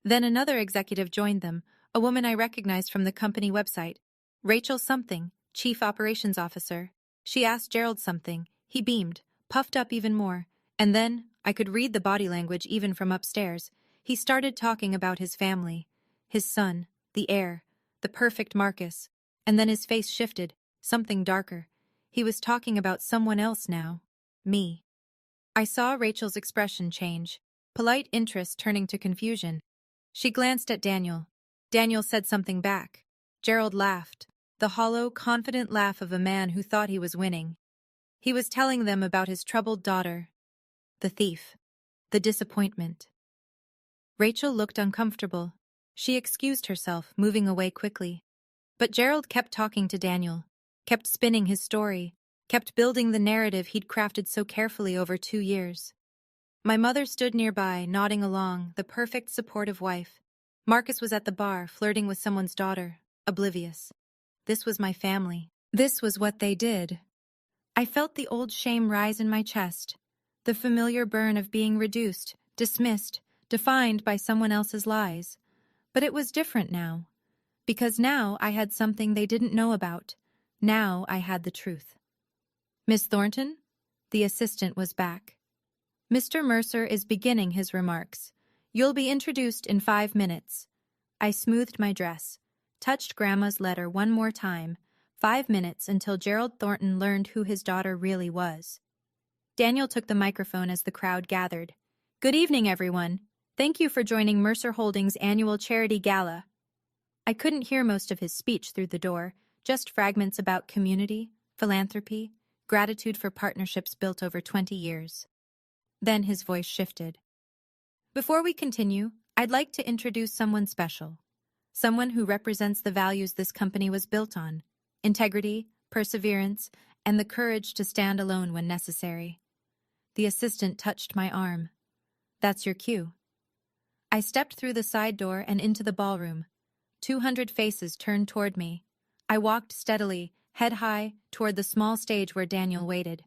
Then another executive joined them, a woman I recognized from the company website. Rachel something, Chief Operations Officer. She asked Gerald something. He beamed, puffed up even more, and then, I could read the body language even from upstairs, he started talking about his family, his son, the heir, the perfect Marcus, and then his face shifted, something darker. He was talking about someone else now. Me. I saw Rachel's expression change, polite interest turning to confusion. She glanced at Daniel. Daniel said something back. Gerald laughed, the hollow, confident laugh of a man who thought he was winning. He was telling them about his troubled daughter, the thief, the disappointment. Rachel looked uncomfortable. She excused herself, moving away quickly. But Gerald kept talking to Daniel, kept spinning his story, kept building the narrative he'd crafted so carefully over 2 years. My mother stood nearby, nodding along, the perfect supportive wife. Marcus was at the bar, flirting with someone's daughter, oblivious. This was my family. This was what they did. I felt the old shame rise in my chest, the familiar burn of being reduced, dismissed, defined by someone else's lies. But it was different now, because now I had something they didn't know about. Now I had the truth. Miss Thornton? The assistant was back. Mr. Mercer is beginning his remarks. You'll be introduced in 5 minutes. I smoothed my dress, touched Grandma's letter one more time. 5 minutes until Gerald Thornton learned who his daughter really was. Daniel took the microphone as the crowd gathered. Good evening, everyone. Thank you for joining Mercer Holdings' annual charity gala. I couldn't hear most of his speech through the door, just fragments about community, philanthropy, gratitude for partnerships built over 20 years. Then his voice shifted. Before we continue, I'd like to introduce someone special. Someone who represents the values this company was built on. Integrity, perseverance, and the courage to stand alone when necessary. The assistant touched my arm. That's your cue. I stepped through the side door and into the ballroom. 200 faces turned toward me. I walked steadily, head high, toward the small stage where Daniel waited.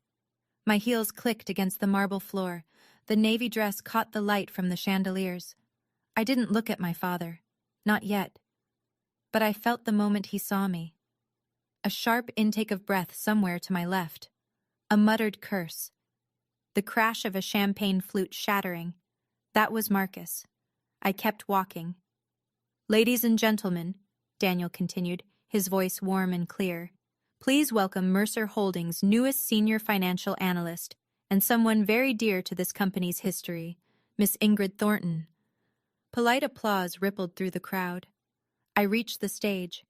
My heels clicked against the marble floor. The navy dress caught the light from the chandeliers. I didn't look at my father. Not yet. But I felt the moment he saw me. A sharp intake of breath somewhere to my left. A muttered curse. The crash of a champagne flute shattering. That was Marcus. I kept walking. Ladies and gentlemen, Daniel continued, his voice warm and clear, please welcome Mercer Holdings' newest senior financial analyst and someone very dear to this company's history, Miss Ingrid Thornton. Polite applause rippled through the crowd. I reached the stage.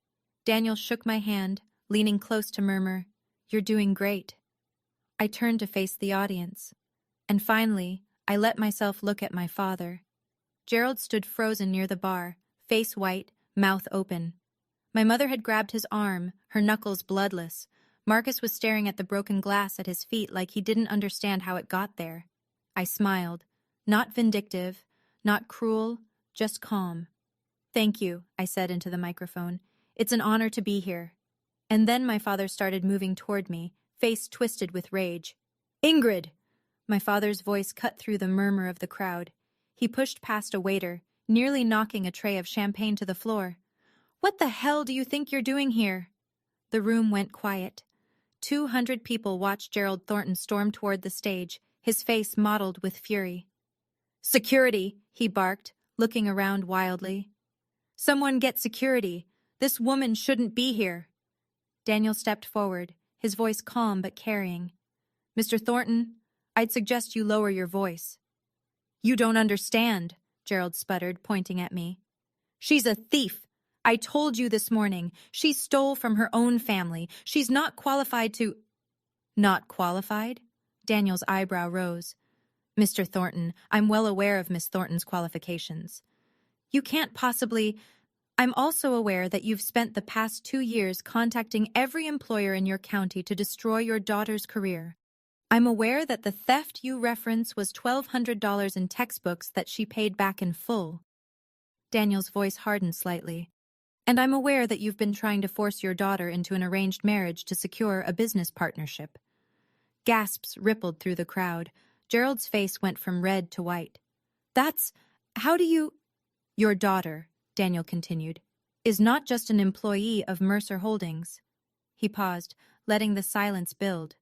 Daniel shook my hand, leaning close to murmur, "You're doing great." I turned to face the audience. And finally, I let myself look at my father. Gerald stood frozen near the bar, face white, mouth open. My mother had grabbed his arm, her knuckles bloodless. Marcus was staring at the broken glass at his feet like he didn't understand how it got there. I smiled. Not vindictive, not cruel, just calm. Thank you, I said into the microphone. It's an honor to be here. And then my father started moving toward me, face twisted with rage. Ingrid! My father's voice cut through the murmur of the crowd. He pushed past a waiter, nearly knocking a tray of champagne to the floor. What the hell do you think you're doing here? The room went quiet. 200 people watched Gerald Thornton storm toward the stage, his face mottled with fury. Security, he barked, looking around wildly. Someone get security. This woman shouldn't be here. Daniel stepped forward, his voice calm but carrying. Mr. Thornton, I'd suggest you lower your voice. You don't understand, Gerald sputtered, pointing at me. She's a thief. I told you this morning. She stole from her own family. She's not qualified to... Not qualified? Daniel's eyebrow rose. Mr. Thornton, I'm well aware of Miss Thornton's qualifications. You can't possibly... I'm also aware that you've spent the past 2 years contacting every employer in your county to destroy your daughter's career. I'm aware that the theft you reference was $1,200 in textbooks that she paid back in full. Daniel's voice hardened slightly. And I'm aware that you've been trying to force your daughter into an arranged marriage to secure a business partnership. Gasps rippled through the crowd. Gerald's face went from red to white. How do you... Your daughter, Daniel continued, is not just an employee of Mercer Holdings. He paused, letting the silence build.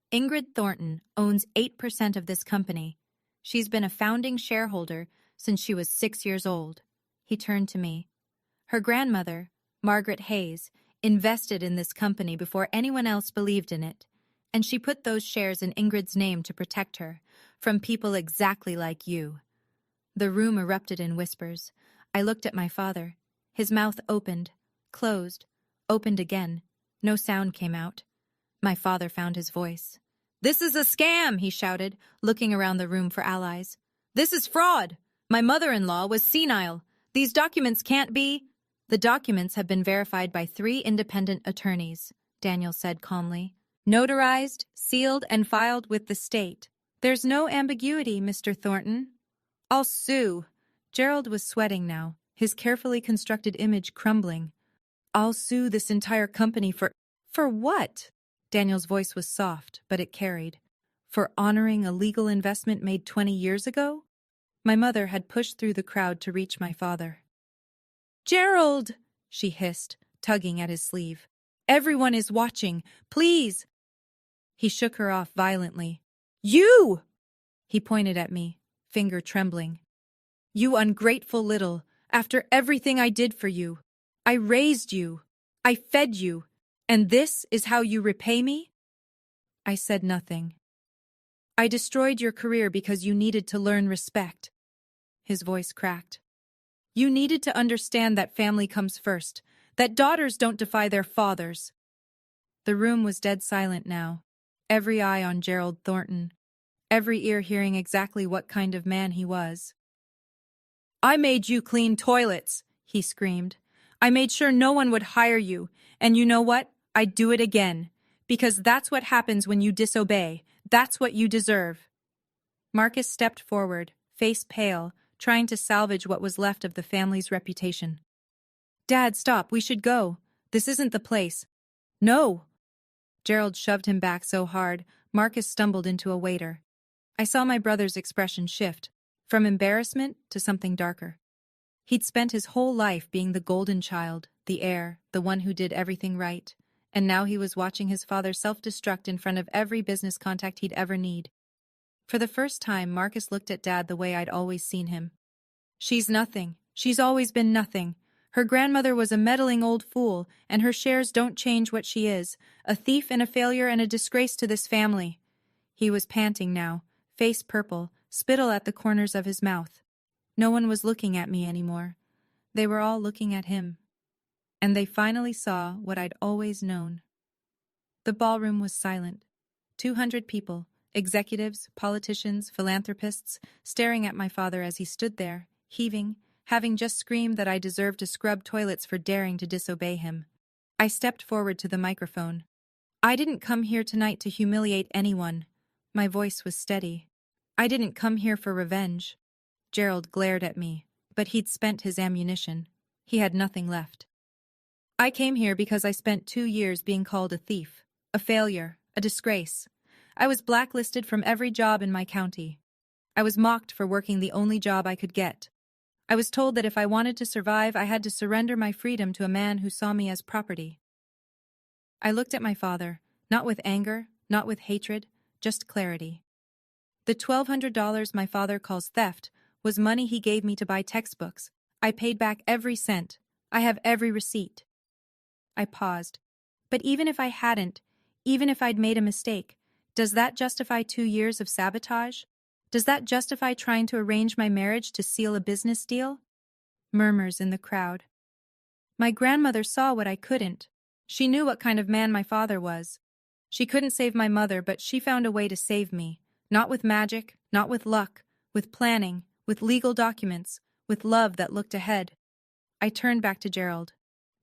Ingrid Thornton owns 8% of this company. She's been a founding shareholder since she was 6 years old. He turned to me. Her grandmother, Margaret Hayes, invested in this company before anyone else believed in it, and she put those shares in Ingrid's name to protect her from people exactly like you. The room erupted in whispers. I looked at my father. His mouth opened, closed, opened again. No sound came out. My father found his voice. This is a scam, he shouted, looking around the room for allies. This is fraud. My mother-in-law was senile. These documents can't be... The documents have been verified by 3 independent attorneys, Daniel said calmly. Notarized, sealed, and filed with the state. There's no ambiguity, Mr. Thornton. I'll sue. Gerald was sweating now, his carefully constructed image crumbling. I'll sue this entire company for... For what? Daniel's voice was soft, but it carried. For honoring a legal investment made 20 years ago? My mother had pushed through the crowd to reach my father. Gerald! She hissed, tugging at his sleeve. Everyone is watching. Please! He shook her off violently. You! He pointed at me, finger trembling. You ungrateful little, after everything I did for you. I raised you. I fed you. And this is how you repay me? I said nothing. I destroyed your career because you needed to learn respect. His voice cracked. You needed to understand that family comes first, that daughters don't defy their fathers. The room was dead silent now, every eye on Gerald Thornton, every ear hearing exactly what kind of man he was. I made you clean toilets, he screamed. I made sure no one would hire you, and you know what? I'd do it again, because that's what happens when you disobey. That's what you deserve. Marcus stepped forward, face pale, trying to salvage what was left of the family's reputation. Dad, stop, we should go. This isn't the place. No! Gerald shoved him back so hard, Marcus stumbled into a waiter. I saw my brother's expression shift, from embarrassment to something darker. He'd spent his whole life being the golden child, the heir, the one who did everything right, and now he was watching his father self-destruct in front of every business contact he'd ever need. For the first time, Marcus looked at Dad the way I'd always seen him. She's nothing. She's always been nothing. Her grandmother was a meddling old fool, and her shares don't change what she is, a thief and a failure and a disgrace to this family. He was panting now, face purple, spittle at the corners of his mouth. No one was looking at me anymore. They were all looking at him. And they finally saw what I'd always known. The ballroom was silent. 200 people, executives, politicians, philanthropists, staring at my father as he stood there, heaving, having just screamed that I deserved to scrub toilets for daring to disobey him. I stepped forward to the microphone. I didn't come here tonight to humiliate anyone. My voice was steady. I didn't come here for revenge. Gerald glared at me, but he'd spent his ammunition. He had nothing left. I came here because I spent 2 years being called a thief, a failure, a disgrace. I was blacklisted from every job in my county. I was mocked for working the only job I could get. I was told that if I wanted to survive, I had to surrender my freedom to a man who saw me as property. I looked at my father, not with anger, not with hatred, just clarity. The $1,200 my father calls theft was money he gave me to buy textbooks. I paid back every cent. I have every receipt. I paused. But even if I hadn't, even if I'd made a mistake, does that justify 2 years of sabotage? Does that justify trying to arrange my marriage to seal a business deal? Murmurs in the crowd. My grandmother saw what I couldn't. She knew what kind of man my father was. She couldn't save my mother, but she found a way to save me. Not with magic, not with luck, with planning, with legal documents, with love that looked ahead. I turned back to Gerald.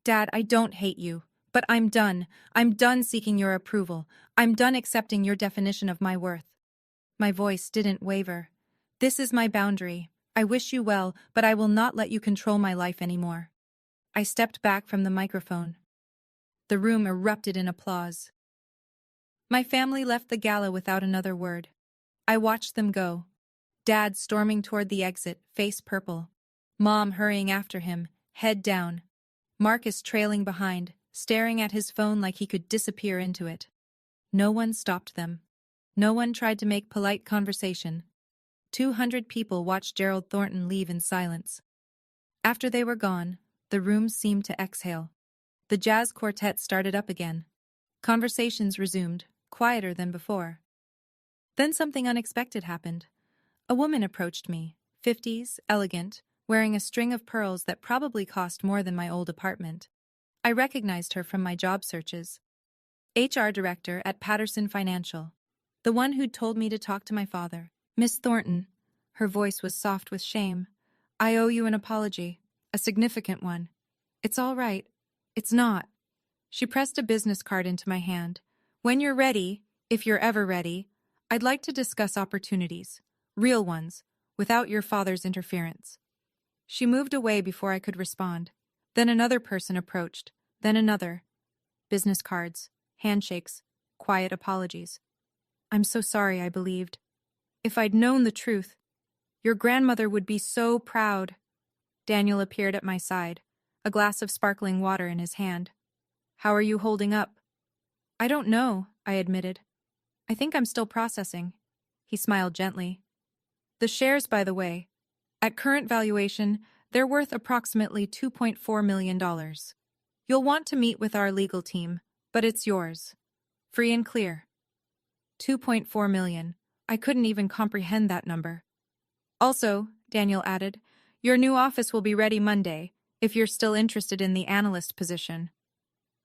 Dad, I don't hate you, but I'm done. I'm done seeking your approval. I'm done accepting your definition of my worth. My voice didn't waver. This is my boundary. I wish you well, but I will not let you control my life anymore. I stepped back from the microphone. The room erupted in applause. My family left the gala without another word. I watched them go. Dad storming toward the exit, face purple. Mom hurrying after him, head down. Marcus trailing behind, staring at his phone like he could disappear into it. No one stopped them. No one tried to make polite conversation. 200 people watched Gerald Thornton leave in silence. After they were gone, the room seemed to exhale. The jazz quartet started up again. Conversations resumed, quieter than before. Then something unexpected happened. A woman approached me, 50s, elegant, wearing a string of pearls that probably cost more than my old apartment. I recognized her from my job searches. HR director at Patterson Financial. The one who'd told me to talk to my father. Miss Thornton. Her voice was soft with shame. I owe you an apology. A significant one. It's all right. It's not. She pressed a business card into my hand. When you're ready, if you're ever ready, I'd like to discuss opportunities. Real ones, without your father's interference. She moved away before I could respond. Then another person approached. Then another. Business cards, handshakes, quiet apologies. I'm so sorry, I believed. If I'd known the truth, your grandmother would be so proud. Daniel appeared at my side, a glass of sparkling water in his hand. How are you holding up? I don't know, I admitted. I think I'm still processing. He smiled gently. The shares, by the way, at current valuation, they're worth approximately $2.4 million. You'll want to meet with our legal team, but it's yours. Free and clear. 2.4 million. I couldn't even comprehend that number. Also, Daniel added, your new office will be ready Monday, if you're still interested in the analyst position.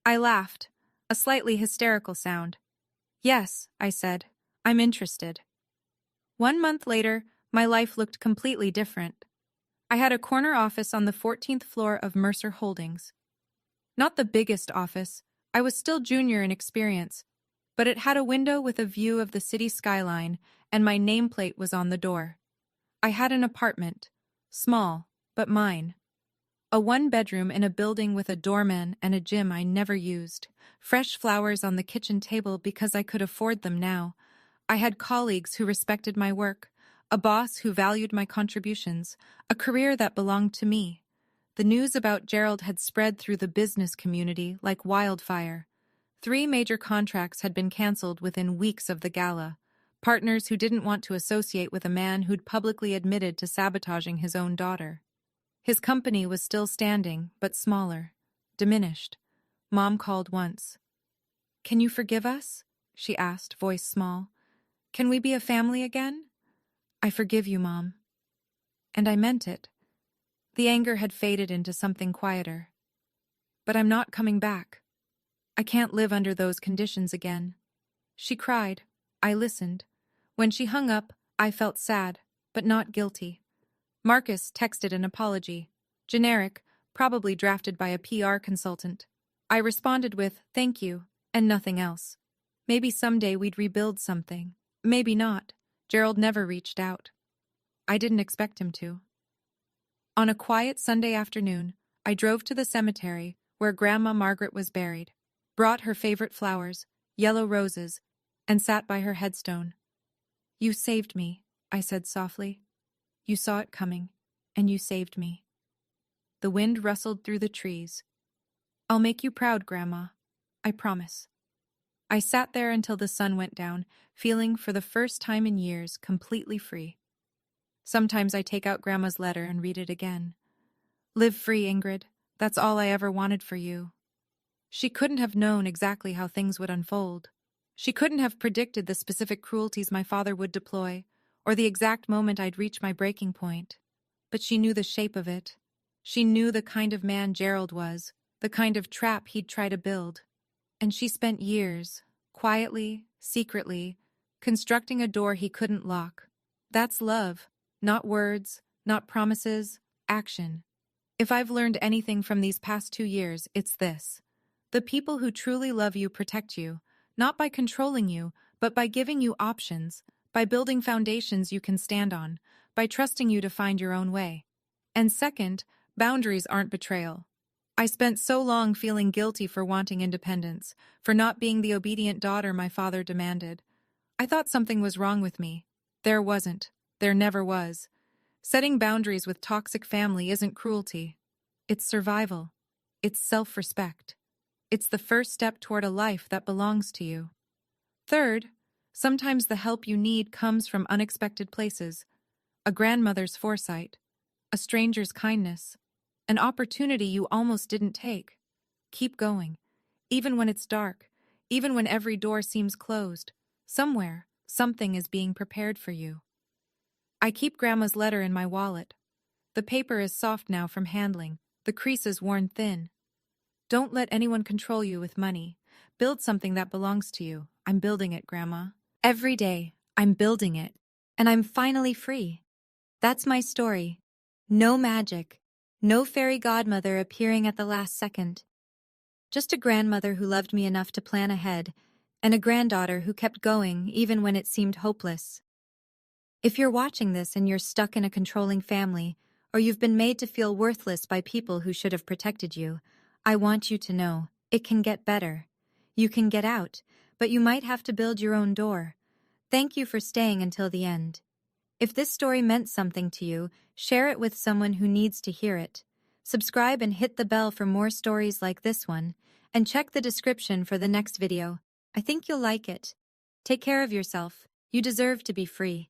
I laughed, a slightly hysterical sound. Yes, I said, I'm interested. 1 month later, my life looked completely different. I had a corner office on the 14th floor of Mercer Holdings. Not the biggest office, I was still junior in experience, but it had a window with a view of the city skyline, and my nameplate was on the door. I had an apartment, small, but mine. A 1-bedroom in a building with a doorman and a gym I never used. Fresh flowers on the kitchen table because I could afford them now. I had colleagues who respected my work, a boss who valued my contributions, a career that belonged to me. The news about Gerald had spread through the business community like wildfire. 3 major contracts had been canceled within weeks of the gala. Partners who didn't want to associate with a man who'd publicly admitted to sabotaging his own daughter. His company was still standing, but smaller, diminished. Mom called once. Can you forgive us? She asked, voice small. Can we be a family again? I forgive you, Mom. And I meant it. The anger had faded into something quieter. But I'm not coming back. I can't live under those conditions again. She cried. I listened. When she hung up, I felt sad, but not guilty. Marcus texted an apology. Generic, probably drafted by a PR consultant. I responded with, thank you, and nothing else. Maybe someday we'd rebuild something. Maybe not. Gerald never reached out. I didn't expect him to. On a quiet Sunday afternoon, I drove to the cemetery where Grandma Margaret was buried, brought her favorite flowers, yellow roses, and sat by her headstone. "You saved me," I said softly. "You saw it coming, and you saved me." The wind rustled through the trees. "I'll make you proud, Grandma. I promise." I sat there until the sun went down, feeling for the first time in years completely free. Sometimes I take out Grandma's letter and read it again. "Live free, Ingrid. That's all I ever wanted for you." She couldn't have known exactly how things would unfold. She couldn't have predicted the specific cruelties my father would deploy, or the exact moment I'd reach my breaking point. But she knew the shape of it. She knew the kind of man Gerald was, the kind of trap he'd try to build. And she spent years, quietly, secretly, constructing a door he couldn't lock. That's love. Not words, not promises, action. If I've learned anything from these past 2 years, it's this. The people who truly love you protect you, not by controlling you, but by giving you options, by building foundations you can stand on, by trusting you to find your own way. And second, boundaries aren't betrayal. I spent so long feeling guilty for wanting independence, for not being the obedient daughter my father demanded. I thought something was wrong with me. There wasn't. There never was. Setting boundaries with toxic family isn't cruelty. It's survival. It's self-respect. It's the first step toward a life that belongs to you. Third, sometimes the help you need comes from unexpected places. A grandmother's foresight, a stranger's kindness, an opportunity you almost didn't take. Keep going. Even when it's dark, even when every door seems closed, somewhere, something is being prepared for you. I keep Grandma's letter in my wallet. The paper is soft now from handling, the creases worn thin. Don't let anyone control you with money. Build something that belongs to you. I'm building it, Grandma. Every day, I'm building it. And I'm finally free. That's my story. No magic. No fairy godmother appearing at the last second. Just a grandmother who loved me enough to plan ahead, and a granddaughter who kept going even when it seemed hopeless. If you're watching this and you're stuck in a controlling family, or you've been made to feel worthless by people who should have protected you, I want you to know, it can get better. You can get out, but you might have to build your own door. Thank you for staying until the end. If this story meant something to you, share it with someone who needs to hear it. Subscribe and hit the bell for more stories like this one, and check the description for the next video. I think you'll like it. Take care of yourself. You deserve to be free.